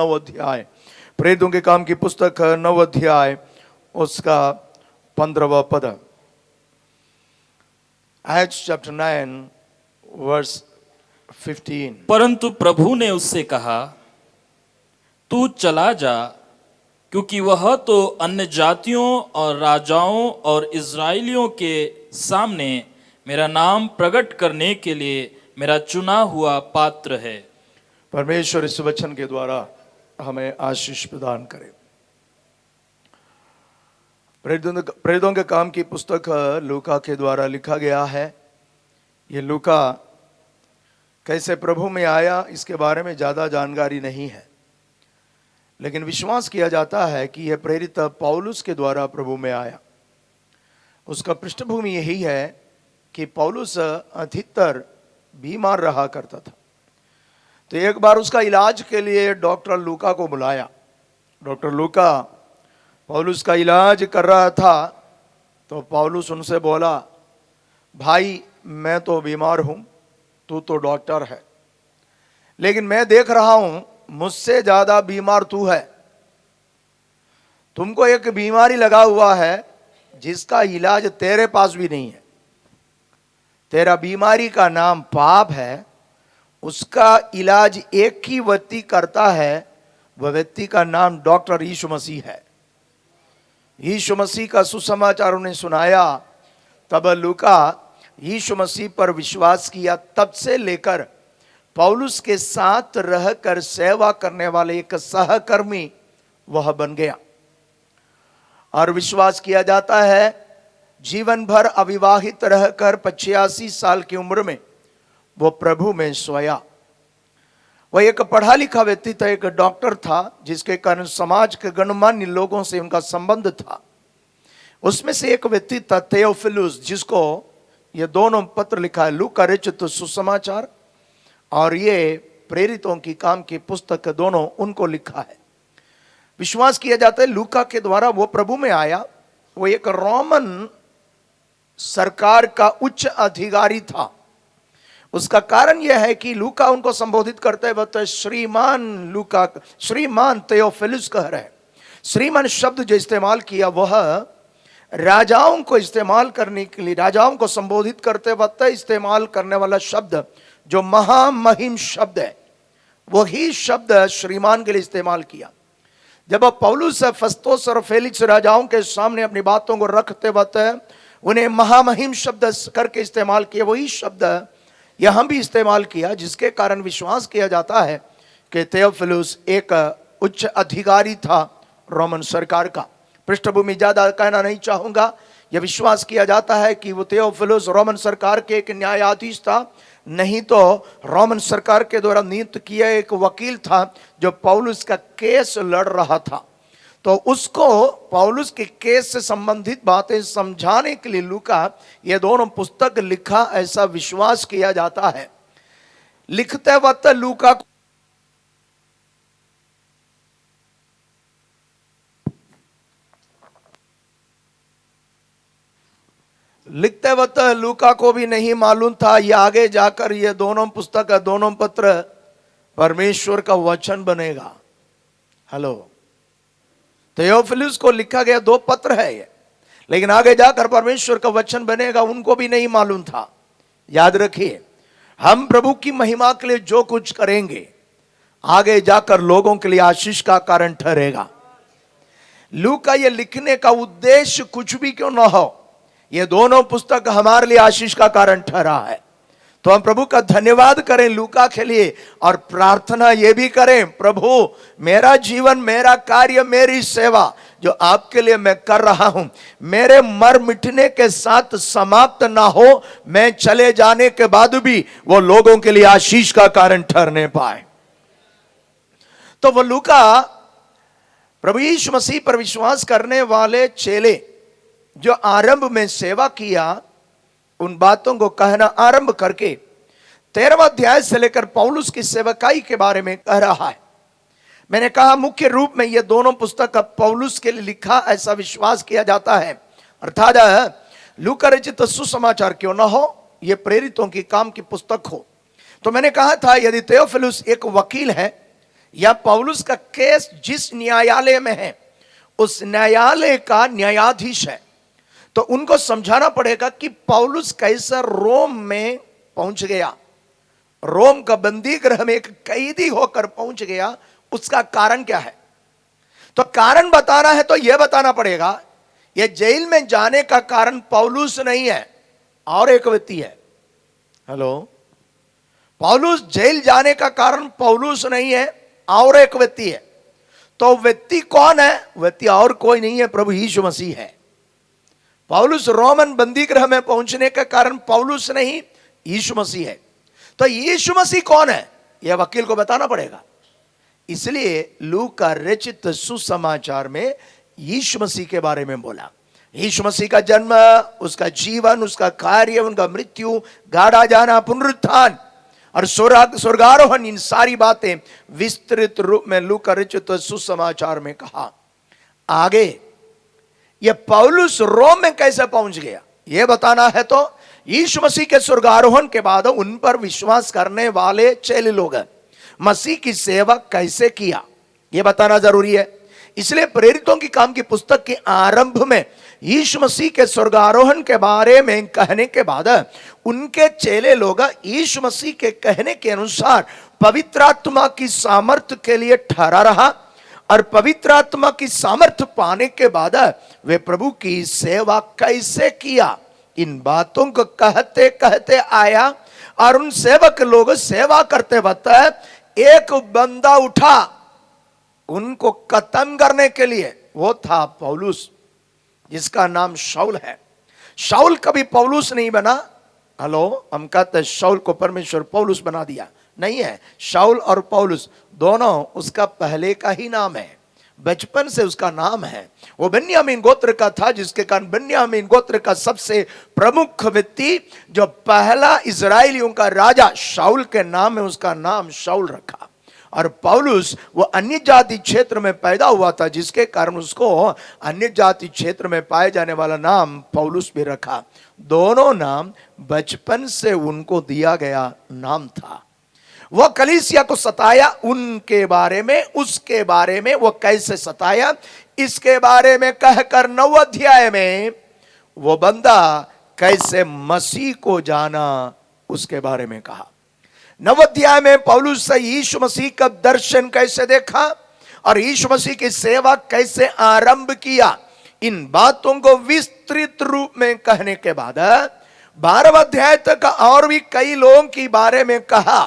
9 अध्याय, प्रेरितों के काम की पुस्तक 9 अध्याय उसका 15वां पद। Acts chapter 9 verse 15। परंतु प्रभु ने उससे कहा, तू चला जा, क्योंकि वह तो अन्य जातियों और राजाओं और इस्राएलियों के सामने मेरा नाम प्रकट करने के लिए मेरा चुना हुआ पात्र है। परमेश्वर इस वचन के द्वारा हमें आशीष प्रदान करे। प्रेरितों के काम की पुस्तक लूका के द्वारा लिखा गया है। ये लूका कैसे प्रभु में आया इसके बारे में ज़्यादा जानकारी नहीं है, लेकिन विश्वास किया जाता है कि यह प्रेरित पौलुस के द्वारा प्रभु में आया। उसका पृष्ठभूमि यही है कि पौलुस अधिकतर बीमार रहा करता था। तो एक बार उसका इलाज के लिए डॉक्टर लूका को बुलाया। डॉक्टर लूका पौलुस का इलाज कर रहा था, तो पौलुस उनसे बोला, भाई मैं तो बीमार हूं, तू तो डॉक्टर है, लेकिन मैं देख रहा हूं मुझसे ज्यादा बीमार तू है। तुमको एक बीमारी लगा हुआ है जिसका इलाज तेरे पास भी नहीं है। तेरा बीमारी का नाम पाप है, उसका इलाज एक ही व्यक्ति करता है, वह व्यक्ति का नाम डॉक्टर यीशु मसीह है। यीशु मसीह का सुसमाचार उन्हें सुनाया, तब लूका यीशु मसीह पर विश्वास किया। तब से लेकर पौलुस के साथ रहकर सेवा करने वाले एक सहकर्मी वह बन गया। और विश्वास किया जाता है जीवन भर अविवाहित रहकर 85 साल की उम्र में वो प्रभु में सोया। वह एक पढ़ा लिखा व्यक्ति था, एक डॉक्टर था, जिसके कारण समाज के गणमान्य लोगों से उनका संबंध था। उसमें से एक व्यक्ति था थियोफिलुस, जिसको ये दोनों पत्र लिखा है, लूका रचित सुसमाचार और ये प्रेरितों की काम की पुस्तक, दोनों उनको लिखा है। विश्वास किया जाता है लूका के द्वारा वो प्रभु में आया। वो एक रोमन सरकार का उच्च अधिकारी था। उसका कारण यह है कि लूका उनको संबोधित करते वक्त श्रीमान लूका, श्रीमान थियोफिलुस कह रहे हैं। श्रीमान शब्द जो इस्तेमाल किया वह राजाओं को इस्तेमाल करने के लिए, राजाओं को संबोधित करते वक्त इस्तेमाल करने वाला शब्द जो महामहिम शब्द है, वही शब्द श्रीमान के लिए इस्तेमाल किया। जब पौलुस फेस्तुस और फेलिक्स राजाओं के सामने अपनी बातों को रखते वक्त उन्हें महामहिम शब्द करके इस्तेमाल किया, वही शब्द यहां भी इस्तेमाल किया, जिसके कारण विश्वास किया जाता है कि थियोफिलुस एक उच्च अधिकारी था रोमन सरकार का। पृष्ठभूमि ज्यादा कहना नहीं चाहूंगा। यह विश्वास किया जाता है कि वो थियोफिलुस रोमन सरकार के एक न्यायाधीश था, नहीं तो रोमन सरकार के द्वारा नियुक्त किया एक वकील था जो पौलुस का केस लड़ रहा था। तो उसको पौलुस के केस से संबंधित बातें समझाने के लिए लूका ये दोनों पुस्तक लिखा, ऐसा विश्वास किया जाता है। लिखते वक्त लूका लिखते वक्त लूका को भी नहीं मालूम था ये आगे जाकर ये दोनों पुस्तक, दोनों पत्र परमेश्वर का वचन बनेगा। हेलो, थियोफिलुस को लिखा गया 2 पत्र है ये, लेकिन आगे जाकर परमेश्वर का वचन बनेगा, उनको भी नहीं मालूम था। याद रखिए, हम प्रभु की महिमा के लिए जो कुछ करेंगे आगे जाकर लोगों के लिए आशीष का कारण ठहरेगा। लूका ये लिखने का उद्देश्य कुछ भी क्यों ना हो, ये दोनों पुस्तक हमारे लिए आशीष का कारण ठहरा है। तो हम प्रभु का धन्यवाद करें लूका के लिए और प्रार्थना ये भी करें, प्रभु मेरा जीवन, मेरा कार्य, मेरी सेवा जो आपके लिए मैं कर रहा हूं, मेरे मर मिटने के साथ समाप्त ना हो, मैं चले जाने के बाद भी वो लोगों के लिए आशीष का कारण ठहरने पाए। तो वो लूका प्रभु यीशु मसीह पर विश्वास करने वाले चेले जो आरंभ में सेवा किया, उन बातों को कहना आरंभ करके 13वां अध्याय से लेकर पौलुस की सेवकाई के बारे में कह रहा है। मैंने कहा मुख्य रूप में ये दोनों पुस्तक पौलुस के लिए लिखा, ऐसा विश्वास किया जाता है। अर्थात लूका रचित सुसमाचार क्यों ना हो, ये प्रेरितों की काम की पुस्तक हो। तो मैंने कहा था यदि थियोफिलुस एक वकील है, या पौलुस का केस जिस न्यायालय में है उस न्यायालय का न्यायाधीश है, तो उनको समझाना पड़ेगा कि पौलुस कैसे रोम में पहुंच गया, रोम का बंदी गृह में एक कैदी होकर पहुंच गया, उसका कारण क्या है। तो कारण बताना है तो यह बताना पड़ेगा यह जेल में जाने का कारण पौलुस नहीं है, और एक व्यक्ति है। हेलो, पौलुस जेल जाने का कारण पौलुस नहीं है, और एक व्यक्ति है। तो व्यक्ति कौन है? व्यक्ति और कोई नहीं है, प्रभु यीशु मसीह है। पौलुस रोमन बंदी गृह में पहुंचने का कारण पौलुस नहीं, यीशु मसीह है। तो यीशु मसीह कौन है यह वकील को बताना पड़ेगा। इसलिए लूका रचित सुसमाचार में यीशु मसीह के बारे में बोला। यीशु मसीह का जन्म, उसका जीवन, उसका कार्य, उनका मृत्यु, गाड़ा जाना, पुनरुत्थान और स्वर्गारोहण, इन सारी बातें विस्तृत रूप में लूका रचित सुसमाचार में कहा। आगे यह पौलुस रोम में कैसे पहुंच गया यह बताना है तो यीशु मसीह के स्वर्गारोहण के बाद उन पर विश्वास करने वाले चेले लोग मसीह की सेवा कैसे किया यह बताना जरूरी है। इसलिए प्रेरितों की काम की पुस्तक के आरंभ में यीशु मसीह के स्वर्गारोहण के बारे में कहने के बाद उनके चेले लोग यीशु मसीह के कहने के अनुसार पवित्र आत्मा की सामर्थ्य के लिए ठहरा रहा, और पवित्र आत्मा की सामर्थ्य पाने के बाद वे प्रभु की सेवा कैसे किया, इन बातों को कहते कहते आया। और उन सेवक लोग सेवा करते वक्त एक बंदा उठा उनको खत्म करने के लिए, वो था पौलुस, जिसका नाम शाऊल है। शाऊल कभी पौलुस नहीं बना। हेलो, हम कहते हैं शाऊल को परमेश्वर पौलुस बना दिया, नहीं है। शाऊल और पौलुस दोनों उसका पहले का ही नाम है, बचपन से उसका नाम है। वो बिन्यामीन गोत्र का था, जिसके कारण बिन्यामीन गोत्र का सबसे प्रमुख व्यक्ति, जो पहला इजराइलियों का राजा शाऊल के नाम में उसका नाम शाऊल रखा। और पौलुस वो अन्य जाति क्षेत्र में पैदा हुआ था, जिसके कारण उसको अन्य जाति क्षेत्र में पाए जाने वाला नाम पौलुस भी रखा। दोनों नाम बचपन से उनको दिया गया नाम था। वो कलीसिया को सताया, उनके बारे में, उसके बारे में वो कैसे सताया, इसके बारे में कहकर 9 अध्याय में वो बंदा कैसे मसीह को जाना उसके बारे में कहा। 9 अध्याय में पौलुस से यीशु मसीह का दर्शन कैसे देखा और यीशु मसीह की सेवा कैसे आरंभ किया, इन बातों को विस्तृत रूप में कहने के बाद 12 अध्याय तक और भी कई लोगों के बारे में कहा।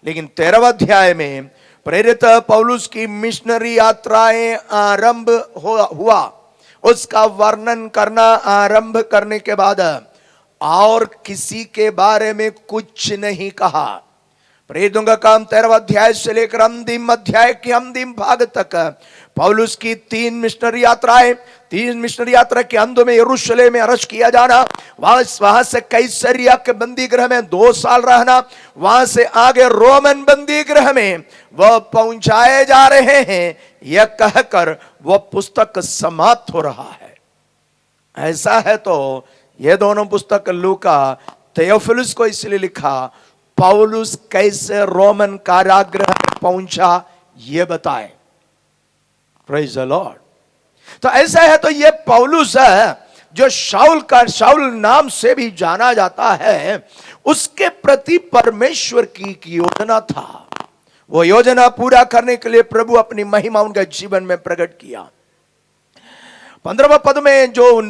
लेकिन 13 अध्याय में प्रेरित पौलुस की मिशनरी यात्राएं आरंभ हुआ, उसका वर्णन करना आरंभ करने के बाद और किसी के बारे में कुछ नहीं कहा। प्रेरितों का काम 13 अध्याय से लेकर अंतिम अध्याय के अंतिम भाग तक पौलुस की 3 मिशनरी यात्राएं, 3 मिशनरी यात्रा के अंत में यरूशलेम में अरेस्ट किया जाना, वहां से कैसरिया के बंदी गृह में 2 साल रहना, वहां से आगे रोमन बंदी गृह में वह पहुंचाए जा रहे हैं, यह कहकर वह पुस्तक समाप्त हो रहा है। ऐसा है तो यह दोनों पुस्तक लूका थियोफिलुस को इसलिए लिखा, पौलुस कैसे रोमन कारागृह पहुंचा यह बताए। Praise the Lord. तो ऐसा है तो यह पौलुस है जो शाऊल नाम से भी जाना जाता है, उसके प्रति परमेश्वर की योजना था। वो योजना पूरा करने के लिए प्रभु अपनी महिमा उनके जीवन में प्रकट किया। 15वें पद में जो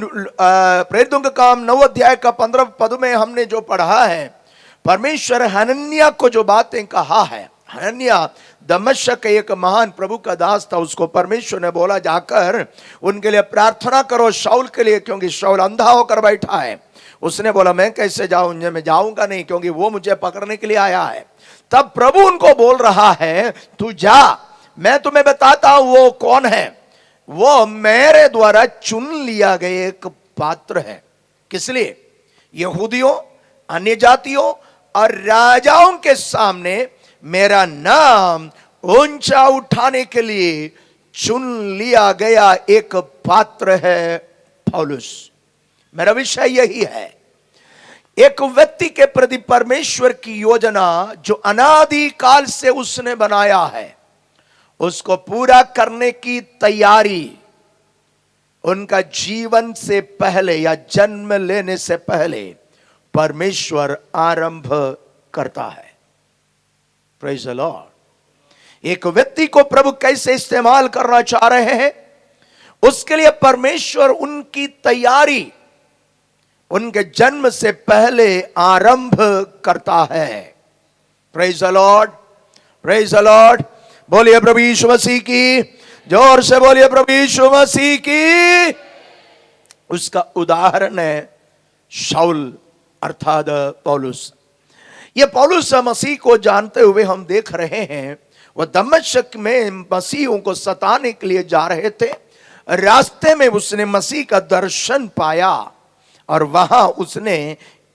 प्रेरितों का काम 9 अध्याय का 15 पद में हमने जो पढ़ा है, परमेश्वर हनन्याह को जो बातें कहा है, हनन्याह दमिश्क एक महान प्रभु का दास था, उसको परमेश्वर ने बोला जाकर उनके लिए प्रार्थना करो शाऊल के लिए, क्योंकि शाऊल अंधा होकर बैठा है। उसने बोला मैं कैसे जाऊं, मैं जाऊंगा नहीं, क्योंकि वो मुझे पकड़ने के लिए आया है। तब प्रभु उनको बोल रहा है तू जा, मैं तुम्हें बताता हूं वो कौन है। वो मेरे द्वारा चुन लिया गया एक पात्र है। किस लिए? यहूदियों, अन्य जातियों और राजाओं के सामने मेरा नाम ऊंचा उठाने के लिए चुन लिया गया एक पात्र है पौलुस। मेरा विषय यही है, एक व्यक्ति के प्रति परमेश्वर की योजना जो अनादि काल से उसने बनाया है, उसको पूरा करने की तैयारी उनका जीवन से पहले या जन्म लेने से पहले परमेश्वर आरंभ करता है। Praise the Lord. एक व्यक्ति को प्रभु कैसे इस्तेमाल करना चाह रहे हैं, उसके लिए परमेश्वर उनकी तैयारी उनके जन्म से पहले आरंभ करता है। Praise the Lord, praise the Lord. बोलिए प्रभु यीशु मसीह की, जोर से बोलिए प्रभु यीशु मसीह की। उसका उदाहरण है शाऊल अर्थात पौलुस। ये पौलुस मसीह को जानते हुए हम देख रहे हैं, वह दमिश्क में मसीहों को सताने के लिए जा रहे थे। रास्ते में उसने मसीह का दर्शन पाया और वहां उसने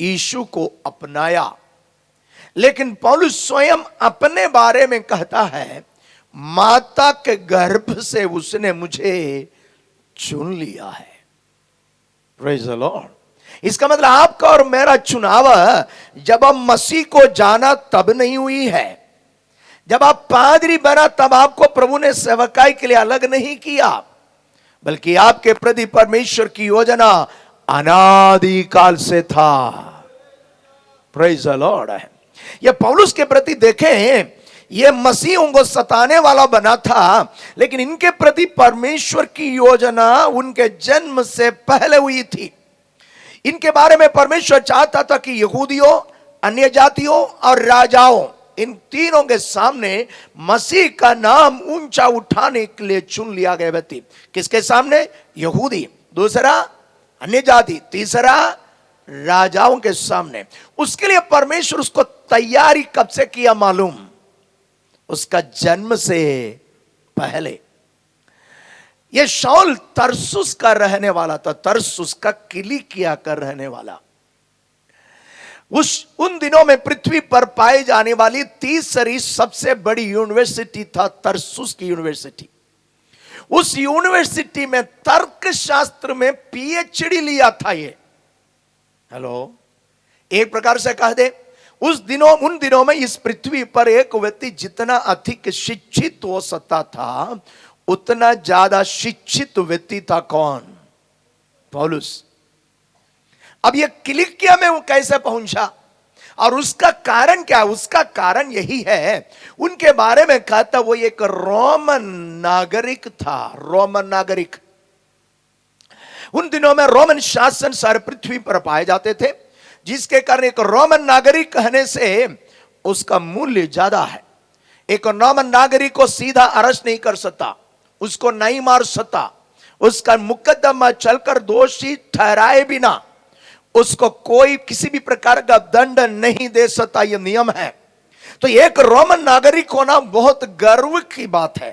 यीशु को अपनाया। लेकिन पौलुस स्वयं अपने बारे में कहता है, माता के गर्भ से उसने मुझे चुन लिया है। Praise the Lord. इसका मतलब आपका और मेरा चुनाव जब हम मसीह को जाना तब नहीं हुई है। जब आप पादरी बना तब आपको प्रभु ने सेवकाई के लिए अलग नहीं किया, बल्कि आपके प्रति परमेश्वर की योजना अनादि काल से था। प्रेज द लॉर्ड है। यह पौलुस के प्रति देखें, यह मसीहों को सताने वाला बना था, लेकिन इनके प्रति परमेश्वर की योजना उनके जन्म से पहले हुई थी। इनके बारे में परमेश्वर चाहता था कि यहूदियों, अन्य जातियों और राजाओं, इन तीनों के सामने मसीह का नाम ऊंचा उठाने के लिए चुन लिया गया व्यक्ति। किसके सामने? यहूदी, दूसरा अन्य जाति, तीसरा राजाओं के सामने। उसके लिए परमेश्वर उसको तैयारी कब से किया मालूम? उसका जन्म से पहले। यह शाऊल तरसुस का रहने वाला था, तरसुस का किलिकिया का रहने वाला। उन दिनों में पृथ्वी पर पाई जाने वाली तीसरी सबसे बड़ी यूनिवर्सिटी था तरसुस की यूनिवर्सिटी। उस यूनिवर्सिटी में तर्कशास्त्र में पीएचडी लिया था ये। हेलो, एक प्रकार से कह दे, उन दिनों में इस पृथ्वी पर एक व्यक्ति जितना अधिक शिक्षित हो सकता था, उतना ज्यादा शिक्षित व्यक्ति था कौन? पौलुस। अब यह किलिकिया में वो कैसे पहुंचा और उसका कारण क्या? उसका कारण यही है, उनके बारे में कहता वो एक रोमन नागरिक था। रोमन नागरिक। उन दिनों में रोमन शासन सारे पृथ्वी पर पाए जाते थे, जिसके कारण एक रोमन नागरिक कहने से उसका मूल्य ज्यादा है। एक रोमन नागरिक को सीधा अरेस्ट नहीं कर सकता, उसको नहीं मार सकता, उसका मुकदमा चलकर दोषी ठहराए बिना उसको कोई किसी भी प्रकार का दंड नहीं दे सकता, यह नियम है। तो एक रोमन नागरिक होना बहुत गर्व की बात है।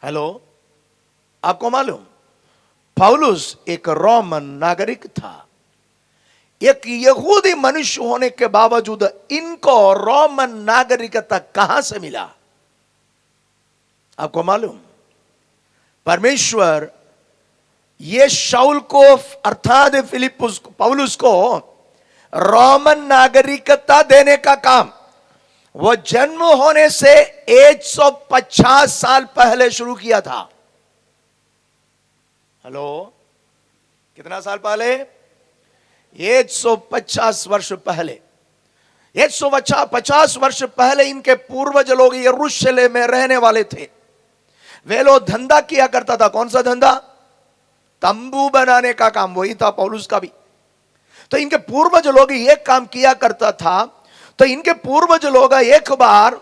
हेलो, आपको मालूम, पौलुस एक रोमन नागरिक था। एक यहूदी मनुष्य होने के बावजूद इनको रोमन नागरिकता कहां से मिला? आपको मालूम, परमेश्वर ये शाऊल को अर्थात फिलिपुस पौलुस को रोमन नागरिकता देने का काम वो जन्म होने से 150 साल पहले शुरू किया था। हेलो, कितना साल पहले? 150 वर्ष पहले। 150 वर्ष पहले इनके पूर्वज लोग यरूशलेम में रहने वाले थे। वे लोग धंधा किया करता था। कौन सा धंधा? तंबू बनाने का काम। वही था पौलुस का भी। तो इनके पूर्वज लोग एक काम किया करता था। तो इनके पूर्वज लोग एक बार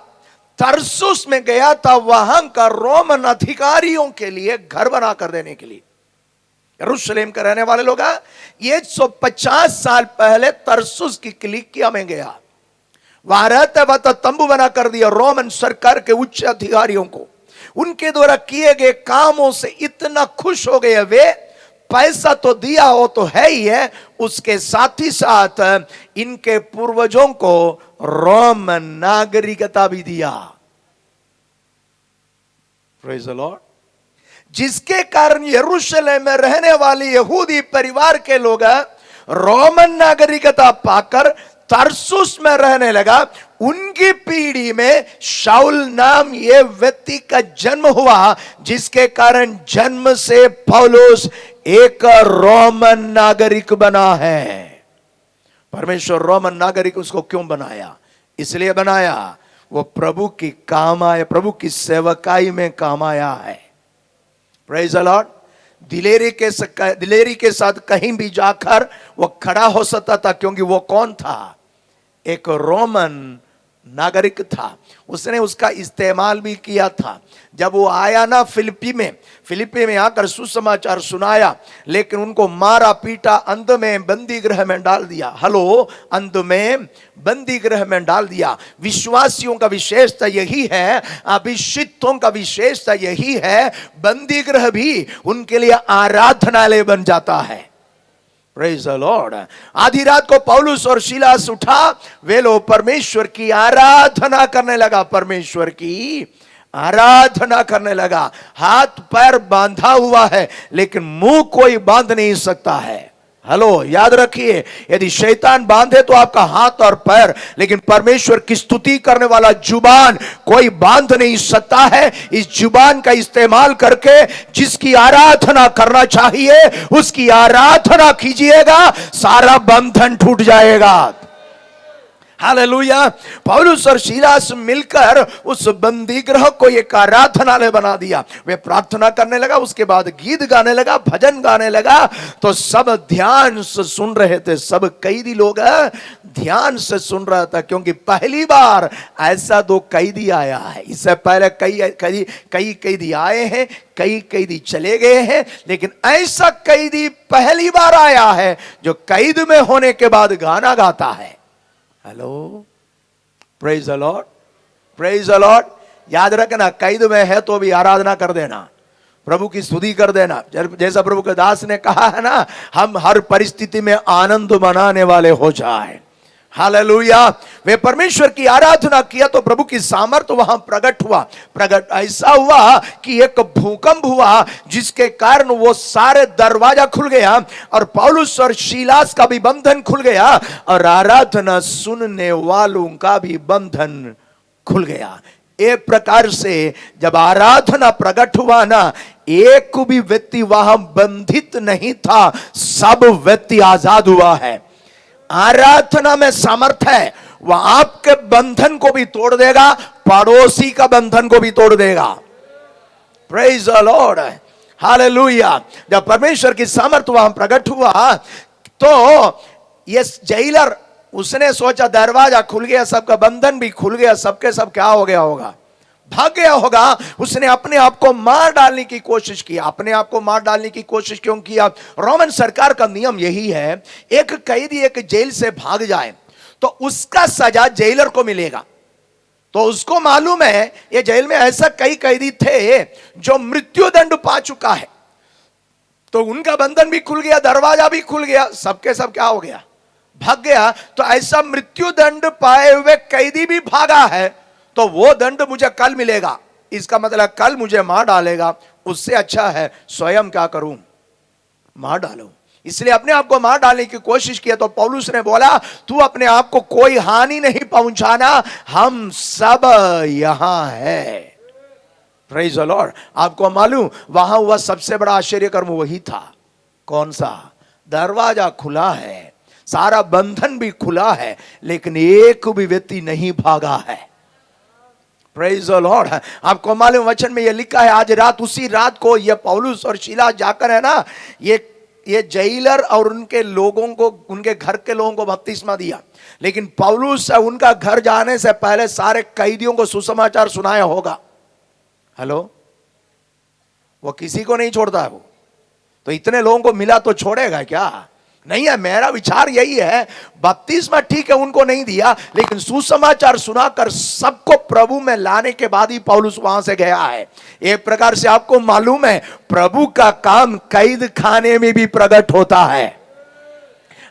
तरसुस में गया था, वहां का रोमन अधिकारियों के लिए घर बना कर देने के लिए। यरूशलेम के रहने वाले लोग 150 साल पहले तरसुस की किलिकिया में गया, वहां रहते वक्त तंबू बना कर दिया। रोमन सरकार के उच्च अधिकारियों को उनके द्वारा किए गए कामों से इतना खुश हो गए वे, पैसा तो दिया हो तो है ही है, उसके साथ ही साथ इनके पूर्वजों को रोमन नागरिकता भी दिया। Praise the Lord. जिसके कारण यरूशलेम में रहने वाले यहूदी परिवार के लोग रोमन नागरिकता पाकर तरसुस में रहने लगा, उनकी पीढ़ी में शाऊल नाम ये व्यक्ति का जन्म हुआ, जिसके कारण जन्म से पौलुस एक रोमन नागरिक बना है। परमेश्वर रोमन नागरिक उसको क्यों बनाया? इसलिए बनाया वो प्रभु की काम आया, प्रभु की सेवकाई में काम आया है। Praise the Lord. दिलेरी के साथ कहीं भी जाकर वो खड़ा हो सकता था, क्योंकि वो कौन था? एक रोमन नागरिक था। उसने उसका इस्तेमाल भी किया था। जब वो आया ना फिलिपी में आकर सुसमाचार सुनाया, लेकिन उनको मारा पीटा, अंत में बंदी गृह में डाल दिया। अंत में बंदी गृह में डाल दिया। विश्वासियों का विशेषता यही है, अभिषिक्तों का विशेषता यही है, बंदी गृह भी उनके लिए आराधनालय बन जाता है। Praise the Lord. आधी रात को पौलुस और सीलास उठा, वे लोग परमेश्वर की आराधना करने लगा, परमेश्वर की आराधना करने लगा। हाथ पैर बांधा हुआ है, लेकिन मुंह कोई बांध नहीं सकता है। याद रखिए, यदि शैतान बांधे तो आपका हाथ और पैर, लेकिन परमेश्वर की स्तुति करने वाला जुबान कोई बांध नहीं सकता है। इस जुबान का इस्तेमाल करके जिसकी आराधना करना चाहिए उसकी आराधना कीजिएगा, सारा बंधन टूट जाएगा। हालेलुया। पौलुस और सीलास मिलकर उस बंदी गृह को एक आराधनालय बना दिया। वे प्रार्थना करने लगा, उसके बाद गीत गाने लगा, भजन गाने लगा। तो सब ध्यान से सुन रहे थे, सब कैदी लोग ध्यान से सुन रहा था, क्योंकि पहली बार ऐसा 2 कैदी आया है। इससे पहले कई कैदी आए हैं, कई कैदी चले गए हैं, लेकिन ऐसा कैदी पहली बार आया है जो कैद में होने के बाद गाना गाता है। Praise the Lord, praise the Lord. याद रखना, कैद में है तो भी आराधना कर देना, प्रभु की स्तुति कर देना। जैसा प्रभु के दास ने कहा है ना, हम हर परिस्थिति में आनंद मनाने वाले हो जाए। हालेलुया। वे परमेश्वर की आराधना किया तो प्रभु की सामर्थ्य वहां प्रकट ऐसा हुआ कि एक भूकंप हुआ, जिसके कारण वो सारे दरवाजा खुल गया और पौलुस और सीलास का भी बंधन खुल गया और आराधना सुनने वालों का भी बंधन खुल गया। एक प्रकार से जब आराधना प्रकट हुआ ना, एक भी व्यक्ति वहां बंधित नहीं था, सब व्यक्ति आजाद हुआ है। आराधना में सामर्थ है, वह आपके बंधन को भी तोड़ देगा, पड़ोसी का बंधन को भी तोड़ देगा। Praise the Lord, hallelujah. जब परमेश्वर की सामर्थ वहां प्रकट हुआ तो ये जेलर, उसने सोचा दरवाजा खुल गया, सबका बंधन भी खुल गया, सबके सब क्या हो गया होगा? भाग गया होगा। उसने अपने आप को मार डालने की कोशिश की। अपने आप को मार डालने की कोशिश क्यों किया? रोमन सरकार का नियम यही है, एक कैदी एक जेल से भाग जाए तो उसका सजा जेलर को मिलेगा। तो उसको मालूम है ये जेल में ऐसा कई कैदी थे जो मृत्यु दंड पा चुका है, तो उनका बंधन भी खुल गया, दरवाजा भी खुल गया, सबके सब क्या हो गया? भाग गया। तो ऐसा मृत्यु दंड पाए हुए कैदी भी भागा है, तो वो दंड मुझे कल मिलेगा, इसका मतलब कल मुझे मार डालेगा। उससे अच्छा है स्वयं क्या करूं? मार डालूं। इसलिए अपने आप को मार डालने की कोशिश किया। तो पौलुस ने बोला, तू अपने आप को कोई हानि नहीं पहुंचाना, हम सब यहां है। Praise the Lord. आपको मालूम वहां हुआ सबसे बड़ा आश्चर्य कर्म वही था। कौन सा? दरवाजा खुला है, सारा बंधन भी खुला है, लेकिन एक भी व्यक्ति नहीं भागा है। Praise the Lord. आपको मालूम वचन में यह लिखा है, आज रात, उसी रात को ये पौलुस और सीलास जाकर है ना, ये जेलर और उनके लोगों को, उनके घर के लोगों को बपतिस्मा दिया। लेकिन पौलुस उनका घर जाने से पहले सारे कैदियों को सुसमाचार सुनाया होगा। वो किसी को नहीं छोड़ता है। वो तो इतने लोगों को मिला तो छोड़ेगा क्या? नहीं है। मेरा विचार यही है, बपतिस्मा ठीक है उनको नहीं दिया, लेकिन सुसमाचार सुनाकर सबको प्रभु में लाने के बाद ही पौलुस वहां से गया है। एक प्रकार से आपको मालूम है, प्रभु का काम कैद खाने में भी प्रकट होता है।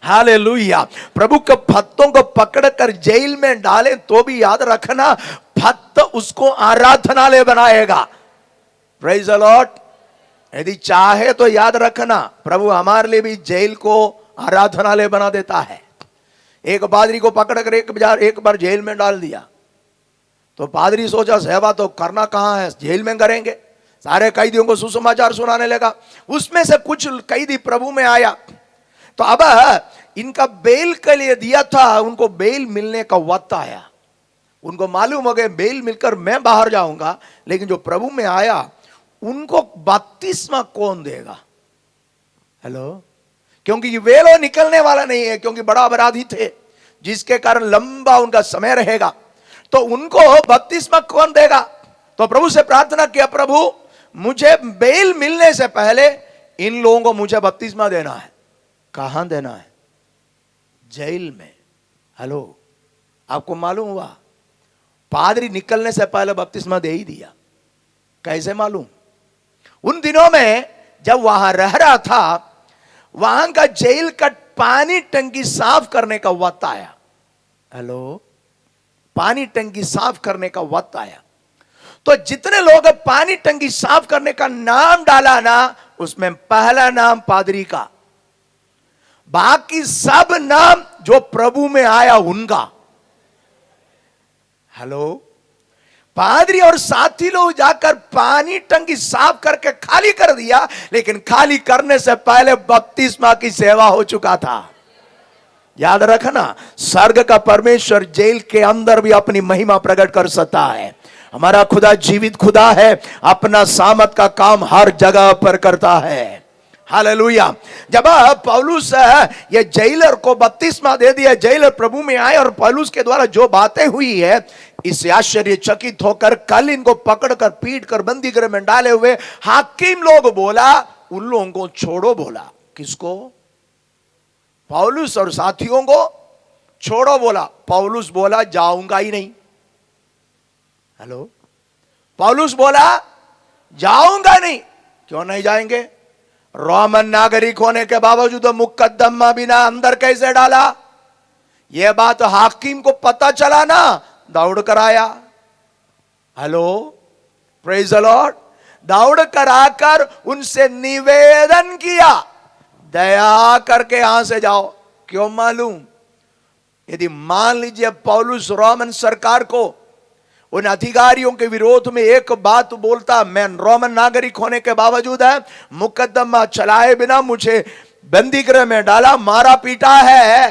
हालेलुया। प्रभु के भक्तों को पकड़कर जेल में डालें तो भी याद रखना, भक्त उसको आराधनालय बनाएगा। Praise the Lord. यदि चाहे तो याद रखना, प्रभु हमारे लिए भी जेल को आराधनालय बना देता है। एक पादरी को पकड़कर एक बार जेल में डाल दिया। तो पादरी सोचा सेवा तो करना कहां है, जेल में करेंगे। सारे कैदियों को सुसमाचार सुनाने लगा। उसमें से कुछ कैदी प्रभु में आया। तो अब इनका बेल के लिए दिया था, उनको बेल मिलने का वक्त आया। उनको मालूम हो गया बेल मिलकर मैं बाहर जाऊंगा, लेकिन जो प्रभु में आया उनको बपतिस्मा कौन देगा? हेलो, क्योंकि वे लोग निकलने वाला नहीं है, क्योंकि बड़ा अपराधी थे, जिसके कारण लंबा उनका समय रहेगा। तो उनको बपतिस्मा कौन देगा? तो प्रभु से प्रार्थना किया, प्रभु मुझे बेल मिलने से पहले इन लोगों को मुझे बपतिस्मा देना है। कहां देना है? जेल में। हेलो, आपको मालूम हुआ पादरी निकलने से पहले बपतिस्मा दे ही दिया। कैसे मालूम? उन दिनों में जब वहां रह रहा था, वहां का जेल का पानी टंकी साफ करने का वक्त आया। हेलो, पानी टंकी साफ करने का वक्त आया। तो जितने लोग पानी टंकी साफ करने का नाम डाला ना, उसमें पहला नाम पादरी का, बाकी सब नाम जो प्रभु में आया उनका। हेलो, पादरी और साथी लोग जाकर पानी टंकी साफ करके खाली कर दिया, लेकिन खाली करने से पहले बपतिस्मा की सेवा हो चुका था। याद रखना, स्वर्ग का परमेश्वर जेल के अंदर भी अपनी महिमा प्रकट कर सकता है। हमारा खुदा जीवित खुदा है, अपना सामर्थ का काम हर जगह पर करता है। हालेलुया। जब पौलुस ये जेलर को बपतिस्मा दे दिया, जेलर प्रभु में आए, और पौलुस के द्वारा जो बातें हुई है, इससे आश्चर्यचकित होकर कल इनको पकड़कर पीट कर बंदी गृह में डाले हुए हाकिम लोग बोला, उन लोगों को छोड़ो बोला। किसको? पौलुस और साथियों को छोड़ो बोला। पौलुस बोला जाऊंगा ही नहीं। हेलो, पौलुस बोला जाऊंगा नहीं। क्यों नहीं जाएंगे? रोमन नागरिक होने के बावजूद मुकदमा बिना अंदर कैसे डाला? यह बात हाकिम को पता चला ना, दौड़ कर आया। Hello, praise the Lord. दौड़ कर आकर उनसे निवेदन किया, दया करके यहां से जाओ। क्यों मालूम? यदि मान लीजिए पौलुस रोमन सरकार को, उन अधिकारियों के विरोध में एक बात बोलता, मैं रोमन नागरिक होने के बावजूद है मुकदमा चलाए बिना मुझे बंदी गृह में डाला, मारा पीटा है,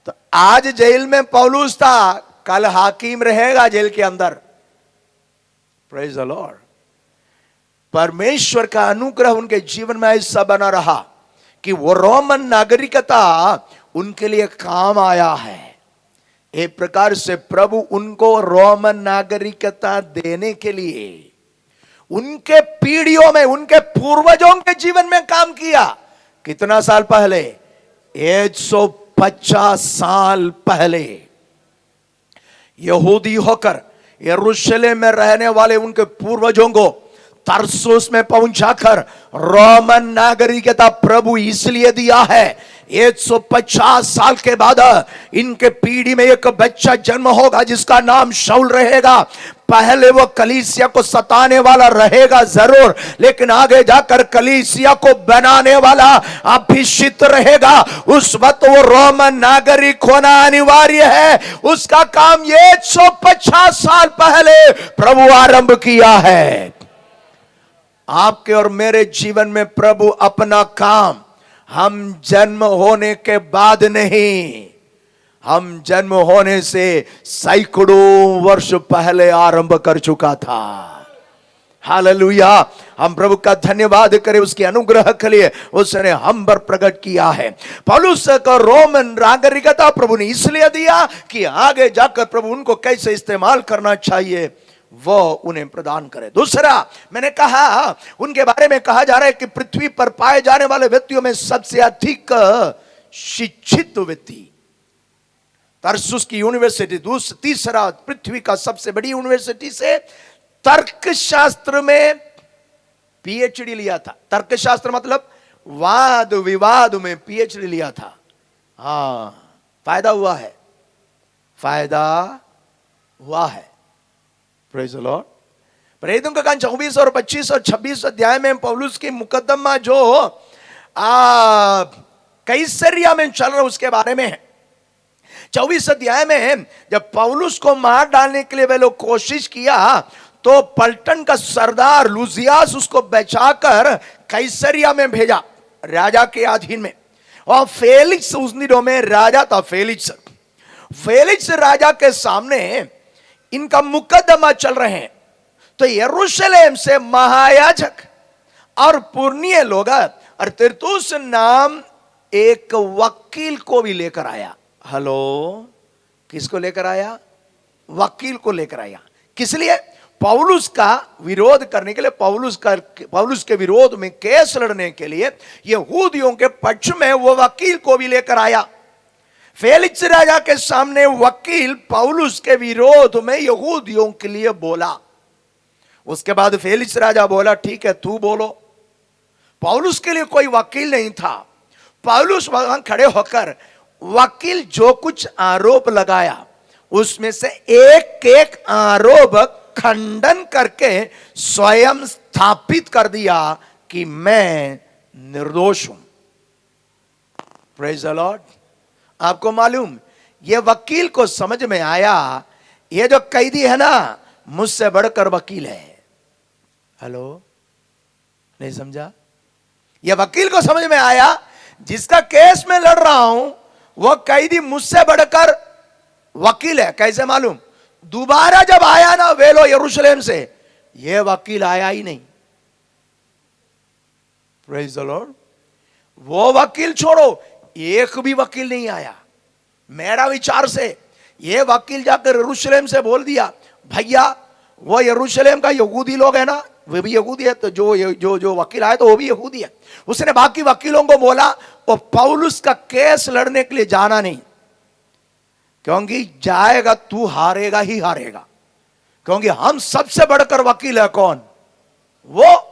तो आज जेल में पौलुस था, कल हाकिम रहेगा जेल के अंदर। Praise the Lord. परमेश्वर का अनुग्रह उनके जीवन में ऐसा बना रहा कि वो रोमन नागरिकता उनके लिए काम आया है। एक प्रकार से प्रभु उनको रोमन नागरिकता देने के लिए उनके पीढ़ियों में, उनके पूर्वजों के जीवन में काम किया। कितना साल पहले? 150 साल पहले यहूदी होकर यरूशलेम में रहने वाले उनके पूर्वजों को तरसुस में पहुंचाकर रोमन नागरिकता प्रभु इसलिए दिया है। 150 साल के बाद इनके पीढ़ी में एक बच्चा जन्म होगा जिसका नाम शाऊल रहेगा। पहले वो कलीसिया को सताने वाला रहेगा जरूर, लेकिन आगे जाकर कलीसिया को बनाने वाला अभिषिक्त रहेगा। उस वक्त वो रोमन नागरिक होना अनिवार्य है। उसका काम 150 साल पहले प्रभु आरंभ किया है। आपके और मेरे जीवन में प्रभु अपना काम हम जन्म होने के बाद नहीं, हम जन्म होने से सैकड़ों वर्ष पहले आरंभ कर चुका था। हालेलुया। हम प्रभु का धन्यवाद करें उसके अनुग्रह के लिए, उसने हम पर प्रकट किया है। पौलुस को रोमन नागरिकता प्रभु ने इसलिए दिया कि आगे जाकर प्रभु उनको कैसे इस्तेमाल करना चाहिए वो उन्हें प्रदान करे। दूसरा, मैंने कहा उनके बारे में कहा जा रहा है कि पृथ्वी पर पाए जाने वाले व्यक्तियों में सबसे अधिक शिक्षित व्यक्ति तरसुस की यूनिवर्सिटी, तीसरा पृथ्वी का सबसे बड़ी यूनिवर्सिटी से तर्कशास्त्र में पीएचडी लिया था। तर्कशास्त्र मतलब वाद विवाद में पीएचडी लिया था। हाँ, फायदा हुआ है, फायदा हुआ है। Praise the Lord. प्रेरितों का काम 24 और 25 और 26 अध्याय में पौलुस की मुकदमा जो कैसरिया में चल रहा उसके बारे में है। 24 अध्याय में जब पौलुस को मार डालने के लिए वे लोग कोशिश किया, तो पलटन का सरदार लुजियास उसको बचाकर कैसरिया में भेजा, राजा के अधीन में। और फेलिक्स उस दिनों में राजा था। फेलिक्स राजा के सामने इनका मुकदमा चल रहे हैं। तो यरूशलेम से महायाजक और पुरनिये लोग और तिरतुस नाम एक वकील को भी लेकर आया। हेलो, किसको लेकर आया? वकील को लेकर आया। किस लिए? पौलुस का विरोध करने के लिए, पौलुस के विरोध में केस लड़ने के लिए यहूदियों के पक्ष में वो वकील को भी लेकर आया। फेलिक्स राजा के सामने वकील पौलुस के विरोध में यहूदियों के लिए बोला। उसके बाद फेलिक्स राजा बोला, ठीक है तू बोलो। पौलुस के लिए कोई वकील नहीं था। पौलुस वहां खड़े होकर वकील जो कुछ आरोप लगाया उसमें से एक एक आरोप खंडन करके स्वयं स्थापित कर दिया कि मैं निर्दोष हूं। Praise the Lord. आपको मालूम, ये वकील को समझ में आया ये जो कैदी है ना, मुझसे बढ़कर वकील है। हेलो, नहीं समझा? ये वकील को समझ में आया जिसका केस में लड़ रहा हूं वो कैदी मुझसे बढ़कर वकील है। कैसे मालूम? दोबारा जब आया ना वेलो यरूशलेम से, ये वकील आया ही नहीं। Praise the Lord. वो वकील छोड़ो, एक भी वकील नहीं आया। मेरा विचार से ये वकील जाकर यरूशलेम से बोल दिया, भैया वो यरूशलेम का यहूदी लोग है ना, वे भी यहूदी है, तो जो वकील आए तो वो भी यहूदी है। उसने बाकी वकीलों को बोला वो पौलुस का केस लड़ने के लिए जाना नहीं, क्योंकि जाएगा तू हारेगा ही हारेगा, क्योंकि हम सबसे बढ़कर वकील है कौन? वो।